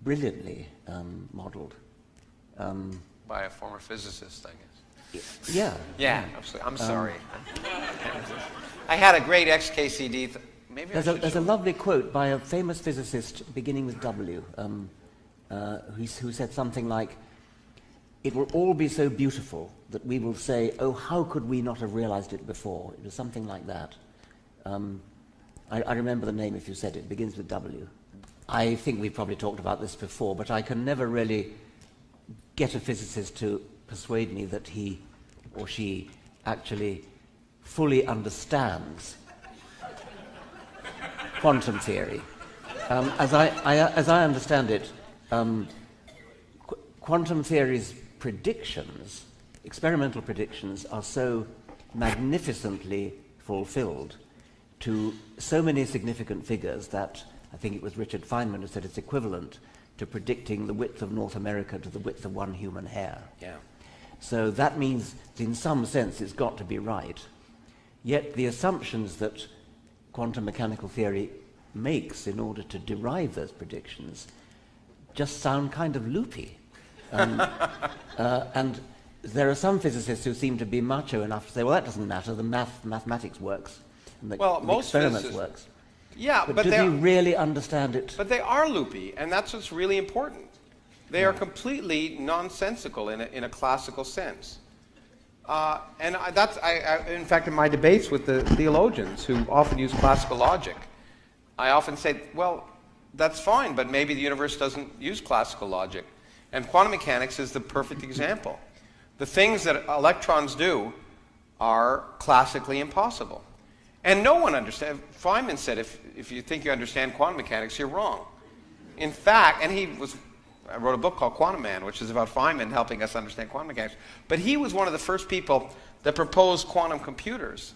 S3: brilliantly modelled.
S1: By a former physicist, I guess.
S3: Yeah.
S1: Yeah, absolutely. I'm sorry. I had a great XKCD. Maybe
S3: there's a lovely quote by a famous physicist beginning with W, who said something like, "It will all be so beautiful that we will say, oh, how could we not have realized it before?" It was something like that. I remember the name if you said it. It begins with W. I think we've probably talked about this before, but I can never really get a physicist to persuade me that he or she actually fully understands quantum theory. As I understand it, quantum theory's predictions, experimental predictions, are so magnificently fulfilled to so many significant figures that I think it was Richard Feynman who said it's equivalent to predicting the width of North America to the width of one human hair.
S1: Yeah.
S3: So that means, in some sense, it's got to be right. Yet the assumptions that quantum mechanical theory makes in order to derive those predictions just sound kind of loopy. And there are some physicists who seem to be macho enough to say, well, that doesn't matter, the mathematics works, and the experiments works.
S1: Yeah,
S3: but do you really understand it?
S1: But they are loopy, and that's what's really important. They are completely nonsensical in a classical sense. In fact, in my debates with the theologians who often use classical logic, I often say, well, that's fine, but maybe the universe doesn't use classical logic. And quantum mechanics is the perfect example. The things that electrons do are classically impossible. And no one understands. Feynman said, if you think you understand quantum mechanics, you're wrong. In fact, and I wrote a book called Quantum Man, which is about Feynman helping us understand quantum mechanics. But he was one of the first people that proposed quantum computers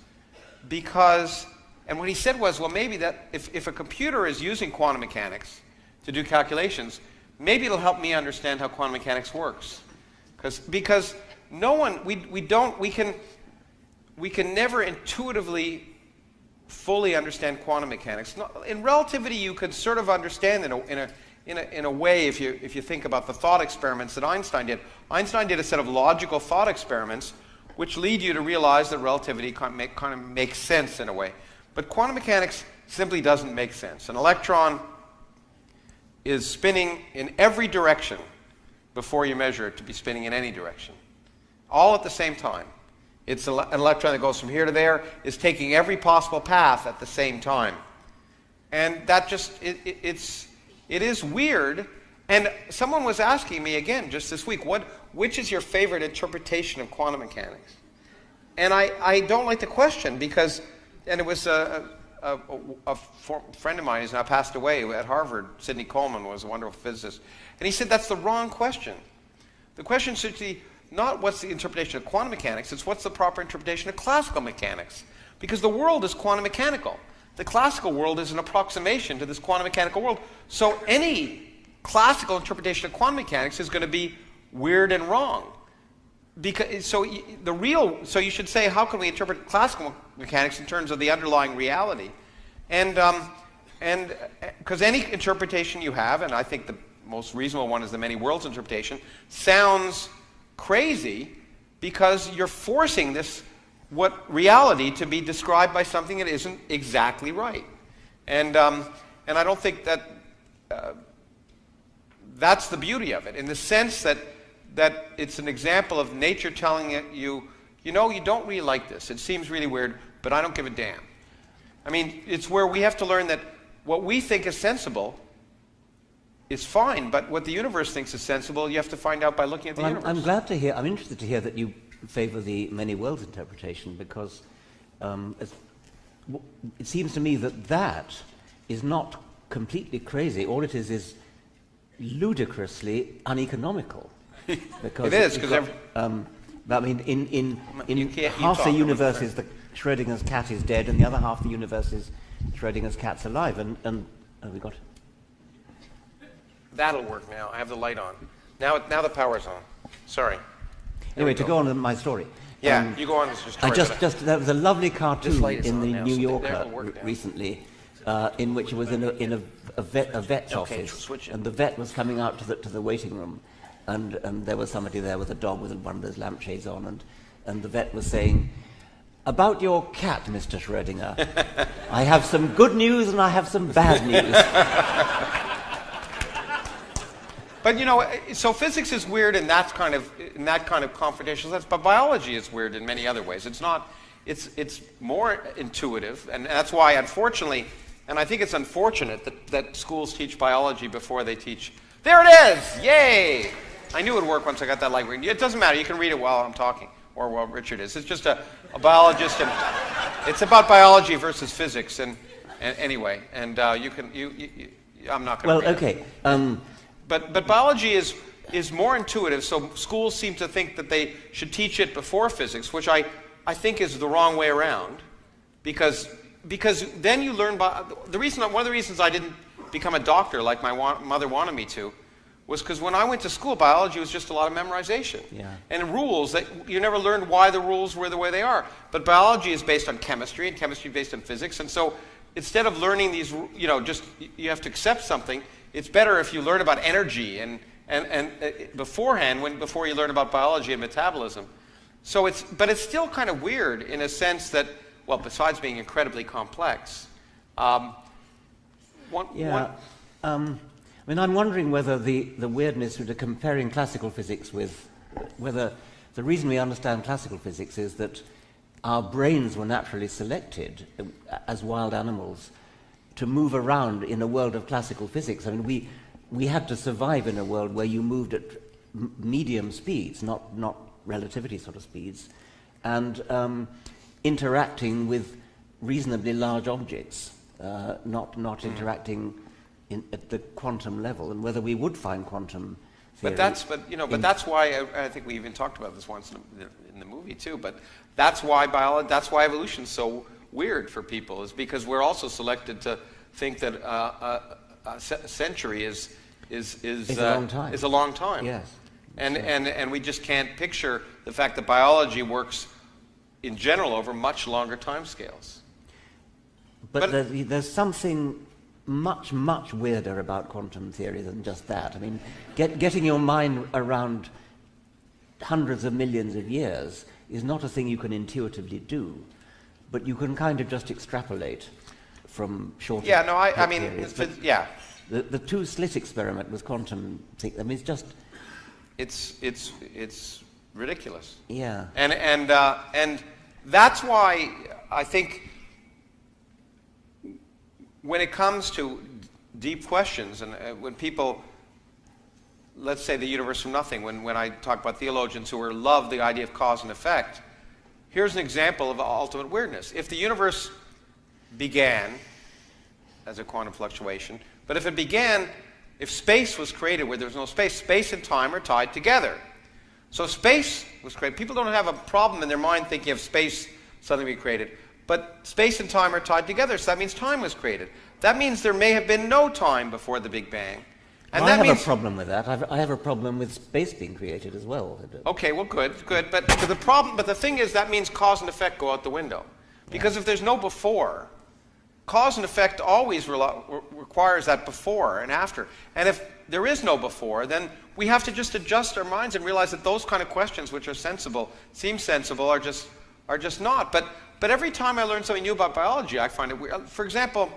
S1: because, and what he said was, well, maybe that if a computer is using quantum mechanics to do calculations, maybe it'll help me understand how quantum mechanics works. Because no one, we can never intuitively fully understand quantum mechanics. In relativity, you could sort of understand in a way if you think about the thought experiments that Einstein did. Einstein did a set of logical thought experiments which lead you to realize that relativity kind of makes sense in a way. But quantum mechanics simply doesn't make sense. An electron is spinning in every direction before you measure it to be spinning in any direction. all at the same time. It's an electron that goes from here to there, is taking every possible path at the same time. And that just, it is weird. And someone was asking me again just this week, which is your favorite interpretation of quantum mechanics? And I don't like the question because, and it was a friend of mine who's now passed away at Harvard, Sidney Coleman, was a wonderful physicist. And he said that's the wrong question. The question should be not what's the interpretation of quantum mechanics, it's what's the proper interpretation of classical mechanics. Because the world is quantum mechanical. The classical world is an approximation to this quantum mechanical world. So any classical interpretation of quantum mechanics is going to be weird and wrong. Because, so you should say, how can we interpret classical mechanics in terms of the underlying reality? And because any interpretation you have, and I think the most reasonable one is the many worlds interpretation, sounds crazy because you're forcing reality to be described by something that isn't exactly right. And I don't think that that's the beauty of it, in the sense that it's an example of nature telling you, you don't really like this. It seems really weird, but I don't give a damn. I mean, it's where we have to learn that what we think is sensible is fine, but what the universe thinks is sensible, you have to find out by looking at the universe.
S3: I'm interested to hear that you favor the many worlds interpretation, because it seems to me that is not completely crazy. All it is ludicrously uneconomical. Because
S1: it is, because
S3: I mean, in half the universe is the Schrodinger's cat is dead, and the other half of the universe is Schrodinger's cat's alive, and we got.
S1: That'll work now. I have the light on. Now the power's on. Sorry.
S3: Anyway, to go on with my story.
S1: Yeah, you go on with your story.
S3: There was a lovely cartoon in the
S1: now,
S3: New
S1: so
S3: Yorker
S1: will work now.
S3: recently, in which it was in a vet's office,
S1: switch it.
S3: and the vet was coming out to the waiting room, and there was somebody there with a dog with one of those lampshades on, and the vet was saying, "About your cat, Mr. Schrödinger, I have some good news and I have some bad news."
S1: But so physics is weird in that kind of confrontational sense. But biology is weird in many other ways. It's not. It's more intuitive, and that's why, unfortunately, and I think it's unfortunate that schools teach biology before they teach. There it is! Yay! I knew it would work once I got that light. It doesn't matter. You can read it while I'm talking, or while Richard is. It's just a biologist, and it's about biology versus physics. And anyway, and you can. I'm not going to.
S3: Well, okay.
S1: But biology is more intuitive, so schools seem to think that they should teach it before physics, which I think is the wrong way around, because then you learn one of the reasons I didn't become a doctor like my mother wanted me to was because when I went to school, biology was just a lot of memorization.
S3: Yeah.
S1: And rules that you never learned why the rules were the way they are. But biology is based on chemistry, and chemistry is based on physics, and so instead of learning these, just you have to accept something. It's better if you learn about energy and beforehand, before you learn about biology and metabolism. So but it's still kind of weird in a sense that, well, besides being incredibly complex.
S3: I mean, I'm wondering whether the weirdness of comparing classical physics with, whether the reason we understand classical physics is that our brains were naturally selected as wild animals to move around in a world of classical physics. I mean, we had to survive in a world where you moved at medium speeds, not relativity sort of speeds, and interacting with reasonably large objects, not interacting at the quantum level, and whether we would find quantum theory.
S1: But that's why I think we even talked about this once in the movie too. But that's why evolution's so weird for people, is because we're also selected to think that a century is a long time.
S3: Yes.
S1: And we just can't picture the fact that biology works in general over much longer timescales.
S3: But there's something much, much weirder about quantum theory than just that. I mean, getting your mind around hundreds of millions of years is not a thing you can intuitively do, but you can kind of just extrapolate from shorter periods. The two-slit experiment with quantum thing, I mean, it's just...
S1: It's ridiculous.
S3: Yeah.
S1: And that's why I think when it comes to deep questions, and when people, let's say the universe from nothing, when I talk about theologians who love the idea of cause and effect, here's an example of ultimate weirdness. If the universe began as a quantum fluctuation, but if space was created where there was no space, space and time are tied together. So space was created. People don't have a problem in their mind thinking of space suddenly be created. But space and time are tied together, so that means time was created. That means there may have been no time before the Big Bang. And
S3: well,
S1: that
S3: I have a problem with that. I have a problem with space being created as well.
S1: Okay, well, good. But the thing is, that means cause and effect go out the window. Because if there's no before, cause and effect always requires that before and after. And if there is no before, then we have to just adjust our minds and realize that those kind of questions, which are sensible, seem sensible, are just not. But every time I learn something new about biology, I find it weird. For example,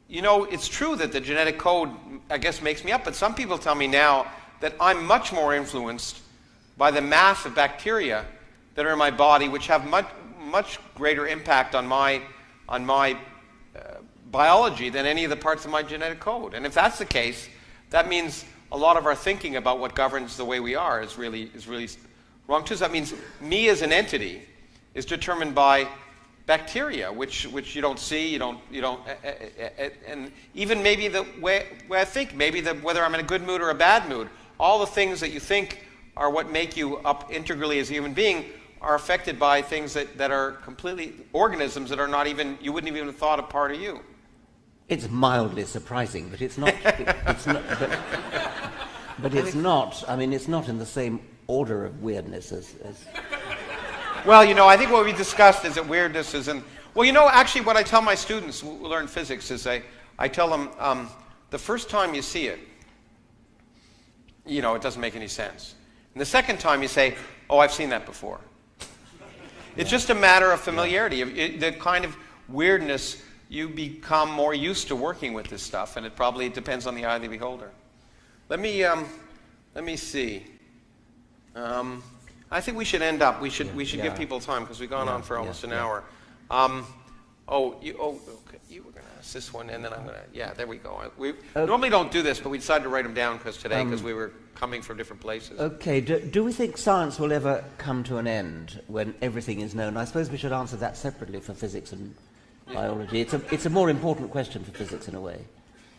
S1: you know, it's true that the genetic code, I guess, makes me up, but some people tell me now that I'm much more influenced by the mass of bacteria that are in my body, which have much greater impact on my biology than any of the parts of my genetic code. And if that's the case, that means a lot of our thinking about what governs the way we are is really wrong too. So that means me as an entity is determined by bacteria, which you don't see, and even maybe the way I think, maybe whether I'm in a good mood or a bad mood, all the things that you think are what make you up integrally as a human being are affected by things that are completely organisms that are not even, you wouldn't even have thought a part of you.
S3: It's mildly surprising, but it's not. It's not. But it's not. I mean, it's not in the same order of weirdness as.
S1: Well, you know, I think what we discussed is that weirdness isn't... Well, you know, actually what I tell my students who learn physics is I tell them the first time you see it, you know, it doesn't make any sense. And the second time you say, oh, I've seen that before. It's just a matter of familiarity. The kind of weirdness, you become more used to working with this stuff, and it probably depends on the eye of the beholder. Let me see. I think we should end up. We should give people time because we've gone on for almost an hour. Okay, you were going to ask this one, and then I'm going to. Yeah, there we go. We normally don't do this, but we decided to write them down because we were coming from different places.
S3: Okay. Do we think science will ever come to an end when everything is known? I suppose we should answer that separately for physics and biology. It's a more important question for physics in a way.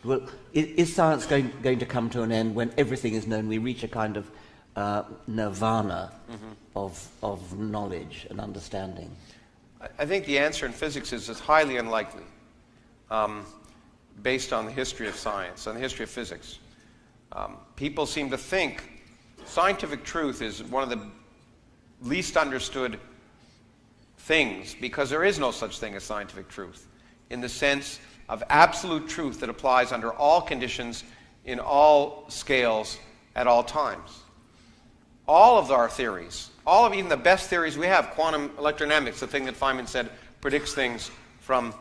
S3: Well, is science going to come to an end when everything is known? We reach a kind of nirvana of knowledge and understanding?
S1: I think the answer in physics is it's highly unlikely, based on the history of science, on the history of physics. People seem to think scientific truth is one of the least understood things because there is no such thing as scientific truth in the sense of absolute truth that applies under all conditions, in all scales, at all times. All of our theories, all of even the best theories we have, quantum electrodynamics, the thing that Feynman said predicts things from,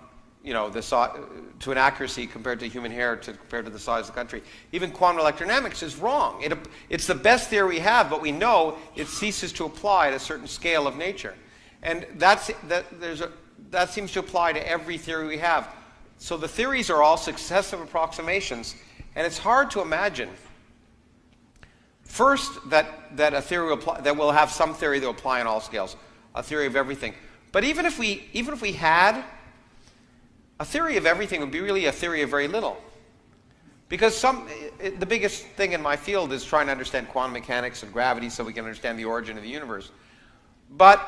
S1: you know, to an accuracy compared to human hair compared to the size of the country. Even quantum electrodynamics is wrong. It's the best theory we have, but we know it ceases to apply at a certain scale of nature. And that seems to apply to every theory we have. So the theories are all successive approximations, and it's hard to imagine first, that a theory will have some theory that will apply on all scales, a theory of everything. But even if we had a theory of everything, would be really a theory of very little, because the biggest thing in my field is trying to understand quantum mechanics and gravity, so we can understand the origin of the universe. But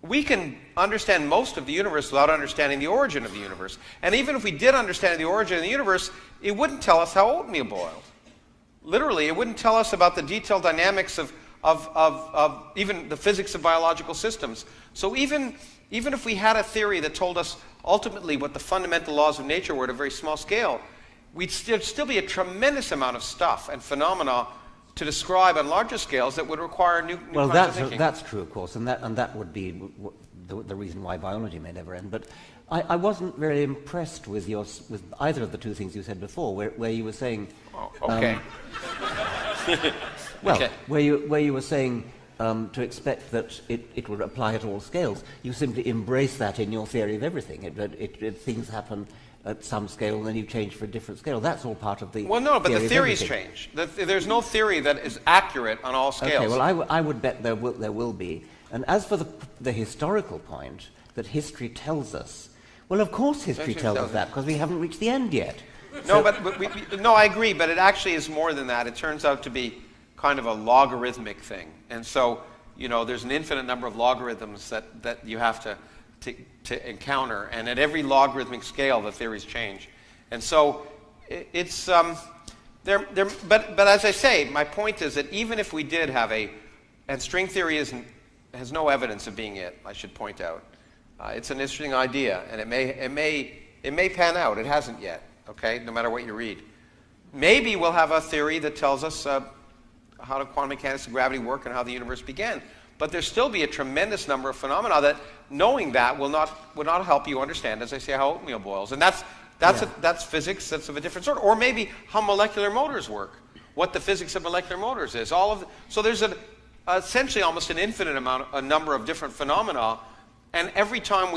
S1: we can understand most of the universe without understanding the origin of the universe. And even if we did understand the origin of the universe, it wouldn't tell us how oatmeal boiled. Literally, it wouldn't tell us about the detailed dynamics of even the physics of biological systems. So even if we had a theory that told us ultimately what the fundamental laws of nature were at a very small scale, we'd still be a tremendous amount of stuff and phenomena to describe on larger scales that would require new
S3: well,
S1: kinds of thinking.
S3: That's true, of course, and that would be the reason why biology may never end. But I wasn't very impressed with either of the two things you said before, where you were saying...
S1: Oh, okay.
S3: Well,
S1: Okay.
S3: where you were saying to expect that it would apply at all scales, you simply embrace that in your theory of everything. Things happen at some scale and then you change for a different scale. That's all part of the
S1: Well, no, but the
S3: theory of
S1: theories
S3: everything.
S1: change. There's no theory that is accurate on all scales.
S3: Okay, well, I would bet there will be. And as for the historical point, that history tells us, well, of course history tells us that, because we haven't reached the end yet.
S1: No, no, I agree, but it actually is more than that. It turns out to be kind of a logarithmic thing. And so, there's an infinite number of logarithms that you have to encounter. And at every logarithmic scale, the theories change. And so it's, but as I say, my point is that even if we did have and string theory has no evidence of being it, I should point out. It's an interesting idea, and it may pan out. It hasn't yet, okay, no matter what you read. Maybe we'll have a theory that tells us how do quantum mechanics and gravity work and how the universe began. But there'll still be a tremendous number of phenomena that knowing that will not help you understand, as I say, how oatmeal boils. And that's physics that's of a different sort. Or maybe how molecular motors work, what the physics of molecular motors is. So there's essentially almost an infinite a number of different phenomena. And every time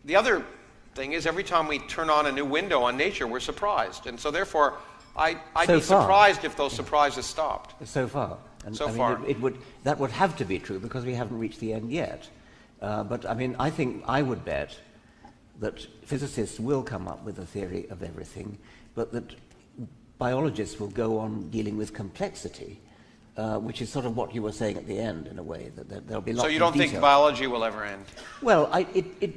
S1: the other thing is every time we turn on a new window on nature, we're surprised. And so therefore, I'd be surprised if those surprises stopped.
S3: So far. And,
S1: far.
S3: That would have to be true because we haven't reached the end yet. But I think I would bet that physicists will come up with a theory of everything, but that biologists will go on dealing with complexity, which is sort of what you were saying at the end, in a way, that there'll be lots of detail.
S1: So you don't think biology will ever end?
S3: Well,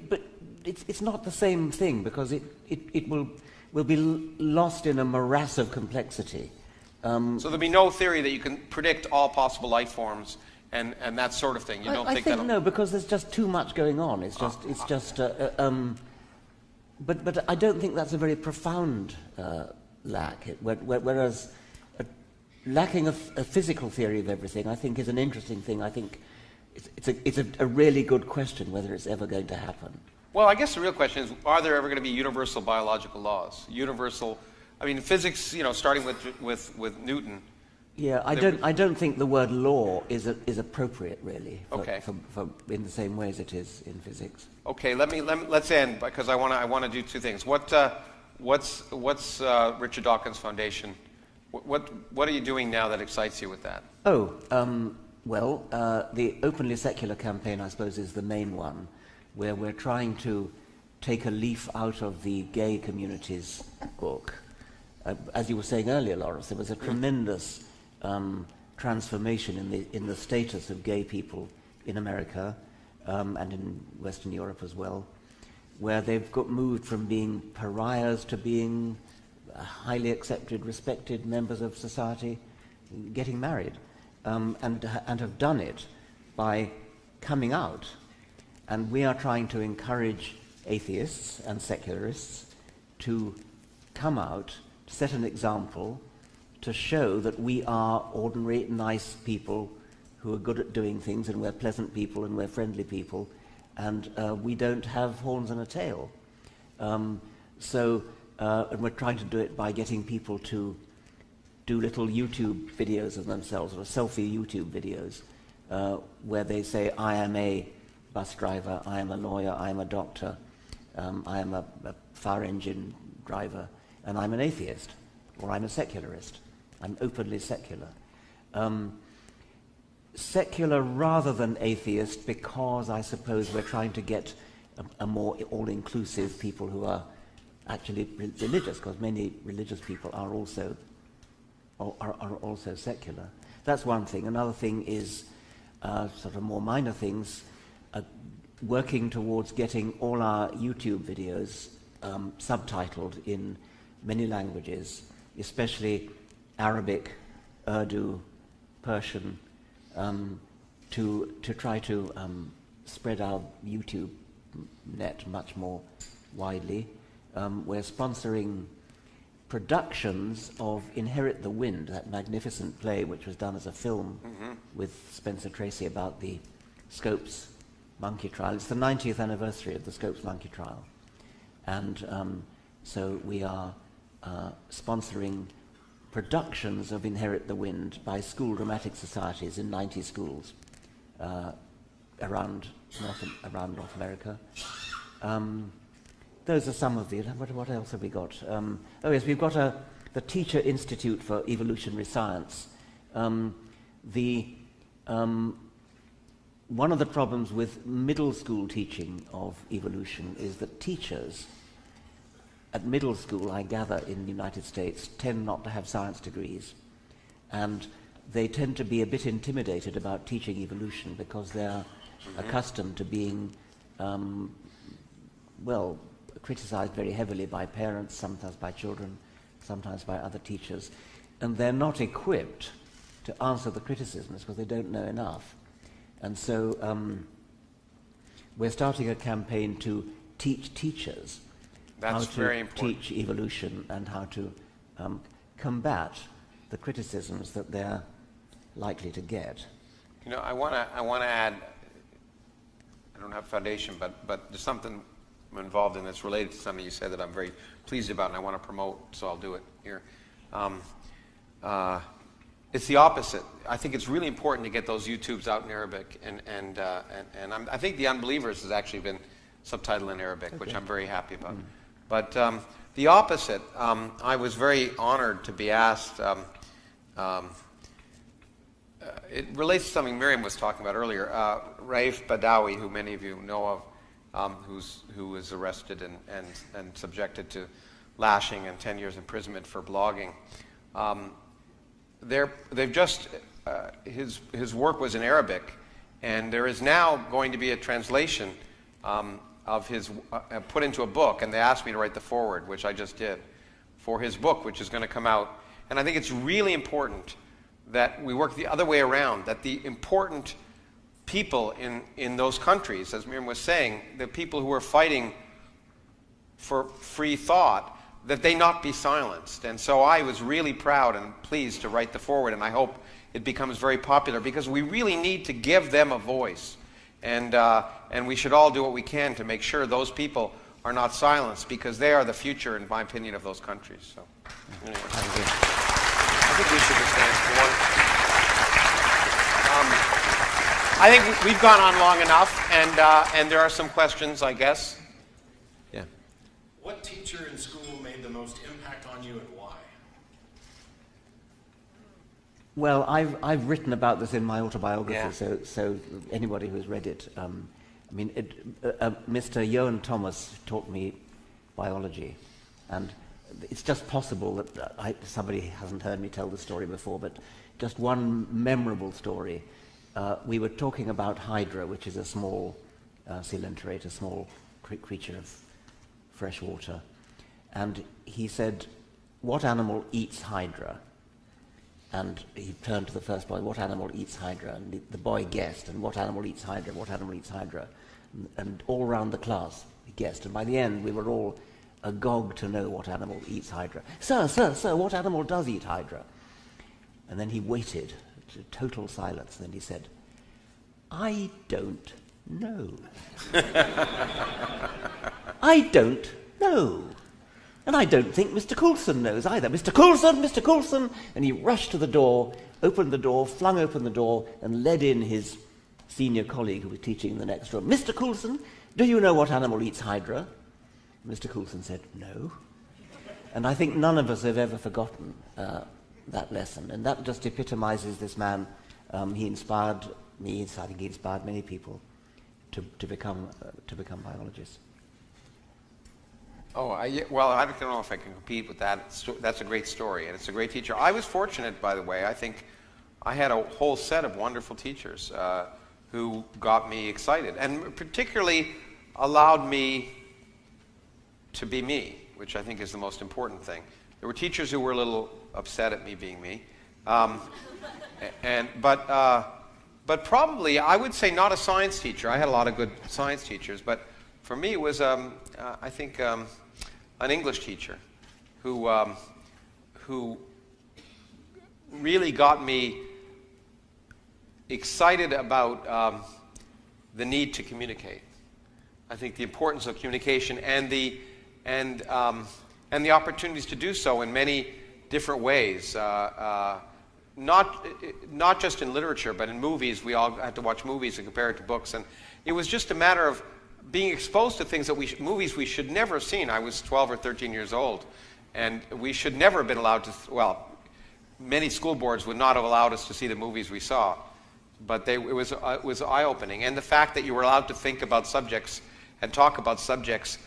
S3: but it's not the same thing because it will be lost in a morass of complexity.
S1: So there'll be no theory that you can predict all possible life forms and that sort of thing. You don't think that?
S3: No, because there's just too much going on. But I don't think that's a very profound lack. Whereas lacking a physical theory of everything, I think, is an interesting thing. I think it's a really good question whether it's ever going to happen.
S1: Well, I guess the real question is: are there ever going to be universal biological laws? Physics. Starting with Newton.
S3: Yeah, I don't think the word law is appropriate really. For in the same way as it is in physics.
S1: Okay, let's end because I want to do two things. What's Richard Dawkins Foundation? What are you doing now that excites you with that?
S3: The Openly Secular campaign, I suppose, is the main one, where we're trying to take a leaf out of the gay community's book. As you were saying earlier, Lawrence, there was a tremendous transformation in the status of gay people in America and in Western Europe as well, where they've moved from being pariahs to being highly accepted, respected members of society, getting married, and have done it by coming out. And we are trying to encourage atheists and secularists to come out, to set an example, to show that we are ordinary, nice people who are good at doing things, and we're pleasant people and we're friendly people, and we don't have horns and a tail. And we're trying to do it by getting people to do little YouTube videos of themselves, or selfie YouTube videos, where they say, I am a bus driver, I am a lawyer, I am a doctor, I am a fire engine driver, and I'm an atheist, or I'm a secularist. I'm openly secular. Secular rather than atheist, because I suppose we're trying to get a more all-inclusive people who are actually religious, because many religious people are also secular. That's one thing. Another thing is sort of more minor things, working towards getting all our YouTube videos subtitled in many languages, especially Arabic, Urdu, Persian, to try to spread our YouTube net much more widely. We're sponsoring productions of Inherit the Wind, that magnificent play which was done as a film with Spencer Tracy about the Scopes monkey trial. It's the 90th anniversary of the Scopes monkey trial. And so we are sponsoring productions of Inherit the Wind by school dramatic societies in 90 schools around North America. Those are some of the... What else have we got? Oh yes, we've got the Teacher Institute for Evolutionary Science. One of the problems with middle school teaching of evolution is that teachers at middle school, I gather, in the United States, tend not to have science degrees. And they tend to be a bit intimidated about teaching evolution because they're accustomed to being, criticized very heavily by parents, sometimes by children, sometimes by other teachers. And they're not equipped to answer the criticisms because they don't know enough. And so we're starting a campaign to teach teachers how to teach evolution and how to combat the criticisms that they're likely to get.
S1: You know, I want to add, I don't have foundation, but there's something I'm involved in that's related to something you said that I'm very pleased about and I want to promote, so I'll do it here. It's the opposite. I think it's really important to get those YouTubes out in Arabic, and I think The Unbelievers has actually been subtitled in Arabic, which I'm very happy about. But the opposite, I was very honored to be asked. It relates to something Miriam was talking about earlier. Raif Badawi, who many of you know of, who was arrested and subjected to lashing and 10 years imprisonment for blogging. They've just, his work was in Arabic, and there is now going to be a translation of his, put into a book, and they asked me to write the foreword, which I just did, for his book, which is going to come out. And I think it's really important that we work the other way around, that the important people in those countries, as Miriam was saying, the people who are fighting for free thought, that they not be silenced. And so I was really proud and pleased to write the foreword, and I hope it becomes very popular because we really need to give them a voice. And we should all do what we can to make sure those people are not silenced because they are the future, in my opinion, of those countries. So, anyway. I think we should just stand for one. I think we've gone on long enough, and there are some questions, I guess. Yeah.
S6: What teacher in school made the most impact on you and why?
S3: Well, I've written about this in my autobiography,
S1: Yeah.
S3: so anybody who's read it, Mr. Johan Thomas taught me biology, and it's just possible that somebody hasn't heard me tell the story before, but just one memorable story. We were talking about Hydra, which is a small coelenterate, a small creature of fresh water, and he said, "What animal eats Hydra?" And he turned to the first boy, "What animal eats Hydra?" And the boy guessed, and "What animal eats Hydra? What animal eats Hydra?" And all round the class he guessed, and by the end we were all agog to know what animal eats Hydra. Sir, what animal does eat Hydra?" And then he waited to total silence, and then he said, "I don't know." I don't know. And I don't think Mr. Coulson knows either. Mr. Coulson! And he rushed to the door, opened the door, flung open the door, and led in his senior colleague who was teaching in the next room. "Mr. Coulson, do you know what animal eats Hydra?" Mr. Coulson said, "No." And I think none of us have ever forgotten that lesson. And that just epitomizes this man. He inspired me, I think he inspired many people to become biologists.
S1: Oh, well, I don't know if I can compete with that. That's a great story, and it's a great teacher. I was fortunate, by the way. I think I had a whole set of wonderful teachers who got me excited, and particularly allowed me to be me, which I think is the most important thing. There were teachers who were a little upset at me being me, but probably I would say not a science teacher. I had a lot of good science teachers, but for me it was I think an English teacher who really got me excited about the need to communicate. I think the importance of communication and the opportunities to do so in many different ways. Not just in literature, but in movies. We all had to watch movies and compare it to books. And it was just a matter of being exposed to things that movies we should never have seen. I was 12 or 13 years old, and we should never have been allowed to, well, many school boards would not have allowed us to see the movies we saw. But it was eye-opening. And the fact that you were allowed to think about subjects and talk about subjects.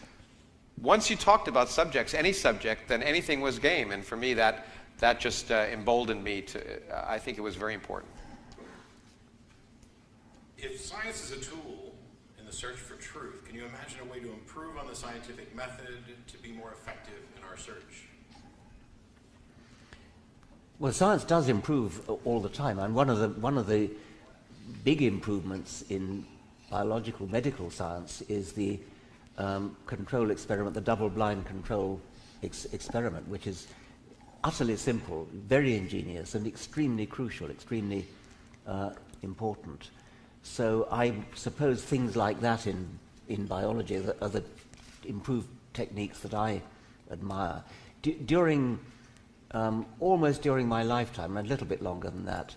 S1: Once you talked about subjects, any subject, then anything was game. And for me, that just emboldened me to, I think it was very important.
S6: If science is a tool in the search for truth, can you imagine a way to improve on the scientific method to be more effective in our search?
S3: Well, science does improve all the time, and one of the big improvements in biological medical science is the control experiment, the double-blind control experiment, which is utterly simple, very ingenious, and extremely crucial, extremely important. So I suppose things like that in biology are the improved techniques that I admire. Almost during my lifetime, a little bit longer than that,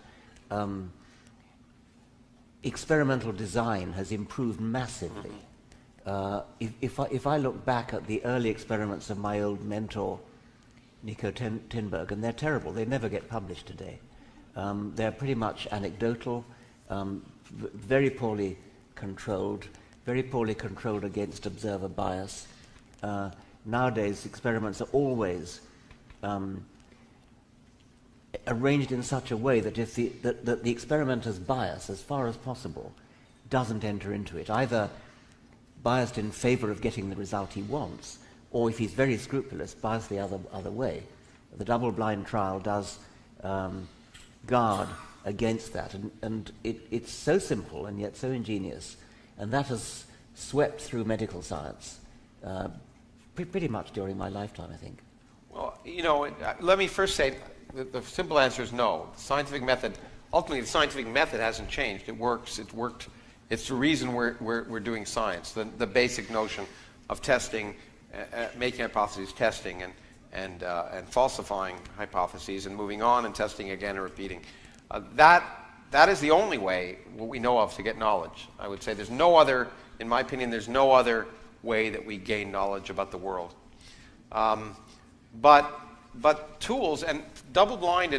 S3: experimental design has improved massively. If I look back at the early experiments of my old mentor, Nico Tinberg, and they're terrible. They never get published today. They're pretty much anecdotal, very poorly controlled against observer bias. Nowadays, experiments are always arranged in such a way that if that the experimenter's bias, as far as possible, doesn't enter into it, either biased in favor of getting the result he wants, or if he's very scrupulous, biased the other way. The double-blind trial does guard against that, and it's so simple and yet so ingenious, and that has swept through medical science pretty much during my lifetime, I think.
S1: Well, let me first say the simple answer is no. The scientific method, ultimately, the scientific method hasn't changed. It works. It worked. It's the reason we're doing science. The basic notion of testing, making hypotheses, testing, and falsifying hypotheses, and moving on and testing again and repeating. That is the only way, what we know of, to get knowledge. I would say there's no other, in my opinion, there's no other way that we gain knowledge about the world. But tools, and double-blind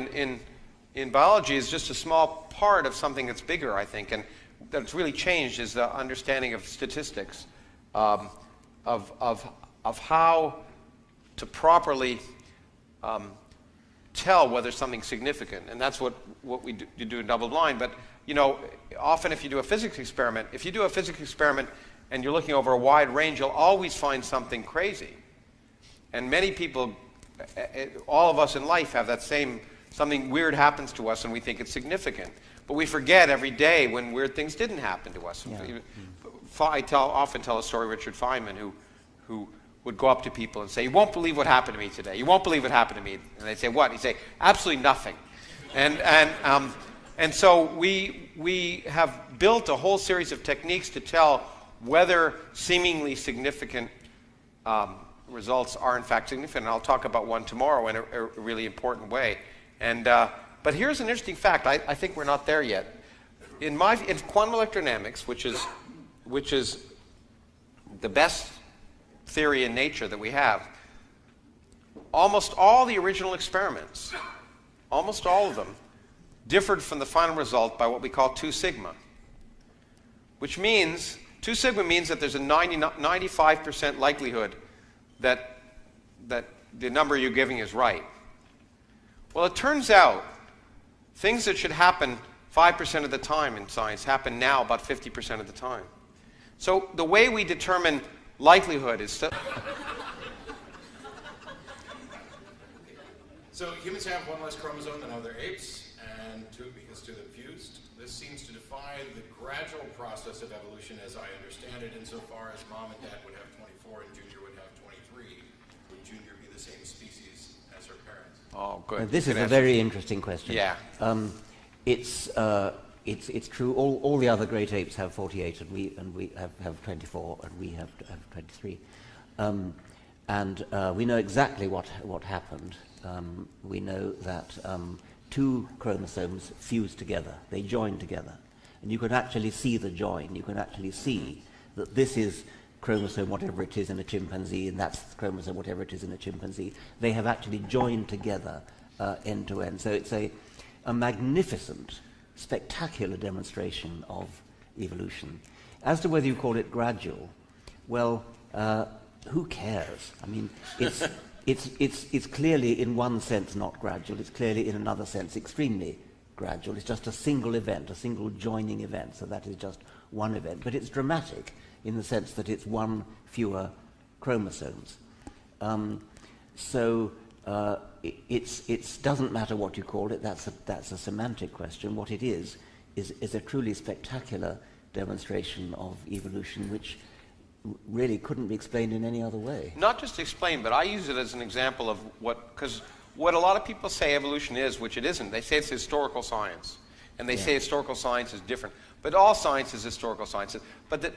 S1: in biology is just a small part of something that's bigger, I think, and that's really changed is the understanding of statistics, of how to properly tell whether something's significant, and that's what we do in double-blind. But often if you do a physics experiment, and you're looking over a wide range, you'll always find something crazy. And many people, all of us in life have that same, something weird happens to us and we think it's significant. But we forget every day when weird things didn't happen to us. Yeah. I often tell a story of Richard Feynman who would go up to people and say, "You won't believe what happened to me today. You won't believe what happened to me." And they'd say, "What?" He'd say, "Absolutely nothing." And so we have built a whole series of techniques to tell whether seemingly significant results are in fact significant. And I'll talk about one tomorrow in a really important way. But here's an interesting fact. I think we're not there yet. In quantum electrodynamics, which is the best theory in nature that we have, almost all the original experiments, almost all of them, differed from the final result by what we call 2 sigma, which means 2 sigma means that there's a 95% likelihood that the number you're giving is right. Well, it turns out things that should happen 5% of the time in science happen now about 50% of the time. So the way we determine likelihood is
S6: So humans have one less chromosome than other apes, and because two of them fused. This seems to defy the gradual process of evolution as I understand it, insofar as mom and dad would have 24 and Junior would have 23. Would Junior be the same species as her parents?
S1: Oh, good.
S3: This is a very interesting question.
S1: Yeah.
S3: It's true. All the other great apes have 48, and we have 24, and we have 23. And we know exactly what happened we know that two chromosomes fuse together. They join together. And you can actually see the join. You can actually see that this is chromosome whatever it is in a chimpanzee, and that's chromosome whatever it is in a chimpanzee. They have actually joined together end to end. So it's a magnificent, spectacular demonstration of evolution. As to whether you call it gradual, well, who cares? I mean, it's clearly in one sense not gradual. It's clearly in another sense extremely gradual. It's just a single event, a single joining event. So that is just one event. But it's dramatic in the sense that it's one fewer chromosomes. It doesn't matter what you call it. That's a semantic question. What it is a truly spectacular demonstration of evolution, which really couldn't be explained in any other way.
S1: Not just explained, but I use it as an example of because what a lot of people say evolution is, which it isn't. They say it's historical science, and they say historical science is different. But all science is historical science. But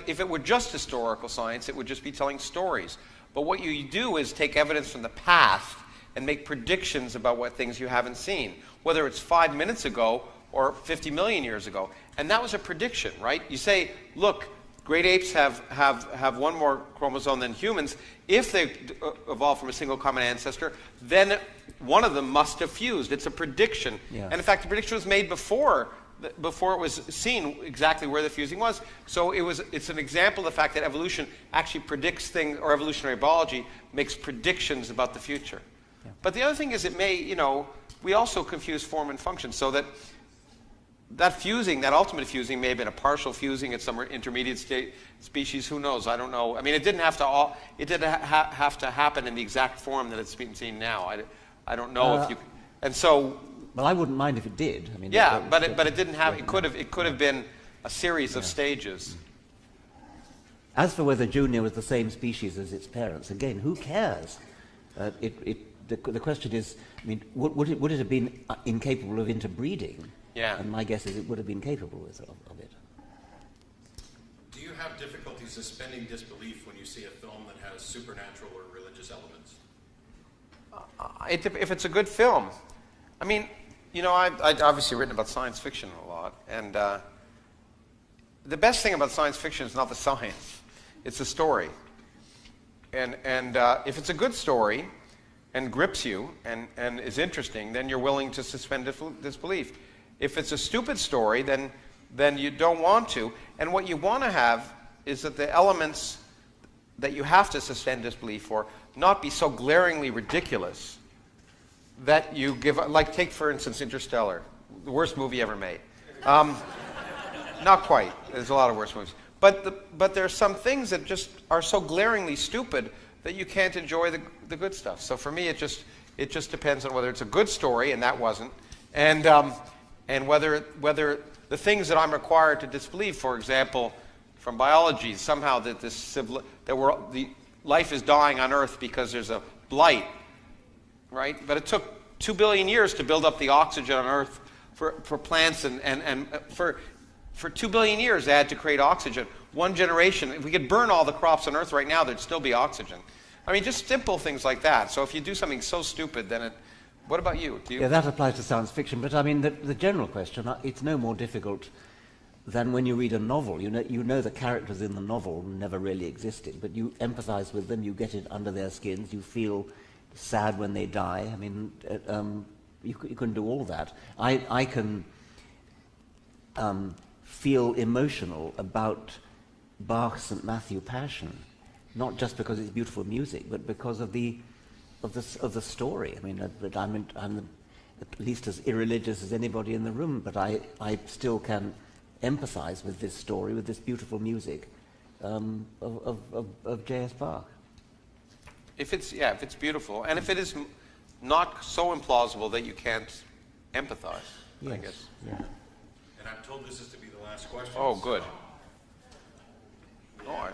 S1: if it were just historical science, it would just be telling stories. But what you do is take evidence from the past and make predictions about what things you haven't seen, whether it's 5 minutes ago or 50 million years ago. And that was a prediction, right? You say, look, great apes have one more chromosome than humans. If they evolved from a single common ancestor, then one of them must have fused. It's a prediction.
S3: Yeah.
S1: And in fact, the prediction was made before it was seen exactly where the fusing was. So it's an example of the fact that evolution actually predicts things, or evolutionary biology makes predictions about the future.
S3: Yeah.
S1: But the other thing is it may, we also confuse form and function, so that fusing, that ultimate fusing, may have been a partial fusing at some intermediate state species. Who knows? I don't know. I mean, it didn't have to have to happen in the exact form that it's being seen now. I don't know if you. And so.
S3: Well, I wouldn't mind if it did. I mean,
S1: yeah, but it didn't have. It could have been a series of stages.
S3: As for whether Junior was the same species as its parents, again, who cares? The question is, I mean, would it have been incapable of interbreeding?
S1: Yeah.
S3: And my guess is it would have been capable of it.
S6: Do you have difficulty suspending disbelief when you see a film that has supernatural or religious elements?
S1: If it's a good film. I mean, I've obviously written about science fiction a lot, and the best thing about science fiction is not the science, it's the story. And if it's a good story and grips you and is interesting, then you're willing to suspend disbelief. If it's a stupid story, then you don't want to. And what you want to have is that the elements that you have to suspend disbelief for not be so glaringly ridiculous that you give, like take for instance Interstellar, the worst movie ever made. Not quite. There's a lot of worse movies. But there are some things that just are so glaringly stupid that you can't enjoy the good stuff. So for me, it just depends on whether it's a good story, and that wasn't, and whether the things that I'm required to disbelieve, for example, from biology, somehow that the life is dying on Earth because there's a blight, right? But it took 2 billion years to build up the oxygen on Earth for plants, and for 2 billion years they had to create oxygen. One generation, if we could burn all the crops on Earth right now, there'd still be oxygen. I mean, just simple things like that. So if you do something so stupid, then what about you?
S3: Yeah, that applies to science fiction. But I mean, the general question, it's no more difficult than when you read a novel. You know the characters in the novel never really existed, but you empathize with them, you get it under their skins, you feel sad when they die. I mean, you can do all that. I can feel emotional about Bach's St. Matthew Passion, not just because it's beautiful music, but because of the story. I mean, I'm at least as irreligious as anybody in the room, but I still can empathize with this story, with this beautiful music of J.S. Bach.
S1: If it's beautiful, and if it is not so implausible that you can't empathize,
S3: Yes.
S1: I guess.
S3: Yeah.
S6: And I'm told this is to be the last question.
S1: Oh, good.
S6: You guys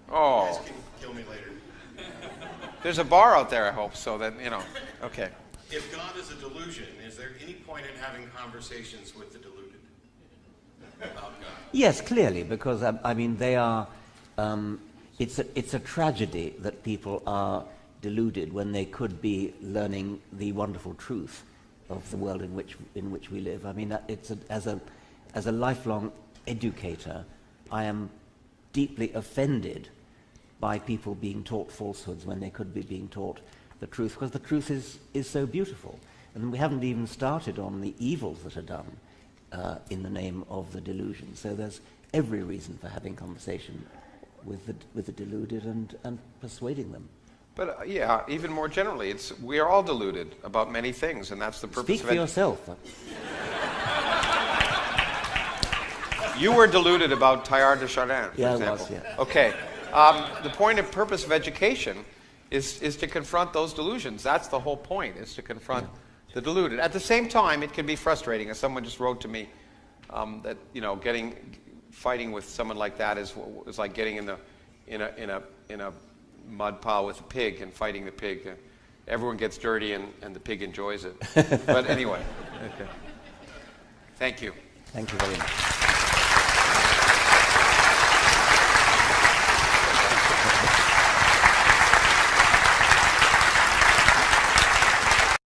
S1: Oh,
S6: can kill me later.
S1: there's a bar out there, I hope, so that, okay.
S6: If God is a delusion, is there any point in having conversations with the deluded about God?
S3: Yes, clearly, because I mean they are. It's a tragedy that people are deluded when they could be learning the wonderful truth of the world in which we live. I mean, as a lifelong educator, I am deeply offended by people being taught falsehoods when they could be being taught the truth, because the truth is so beautiful. And we haven't even started on the evils that are done in the name of the delusion. So there's every reason for having conversation with the deluded and persuading them.
S1: But yeah, even more generally, we are all deluded about many things, and that's the purpose
S3: Speak
S1: of
S3: for yourself.
S1: You were deluded about Teilhard de Chardin, for
S3: Yeah, I
S1: example.
S3: was, yeah.
S1: Okay. The point and purpose of education is to confront those delusions. That's the whole point, is to confront the deluded. At the same time, it can be frustrating, as someone just wrote to me, that fighting with someone like that is like getting in a mud pile with a pig and fighting the pig. Everyone gets dirty and the pig enjoys it. But anyway, okay. Thank you.
S3: Thank you very much.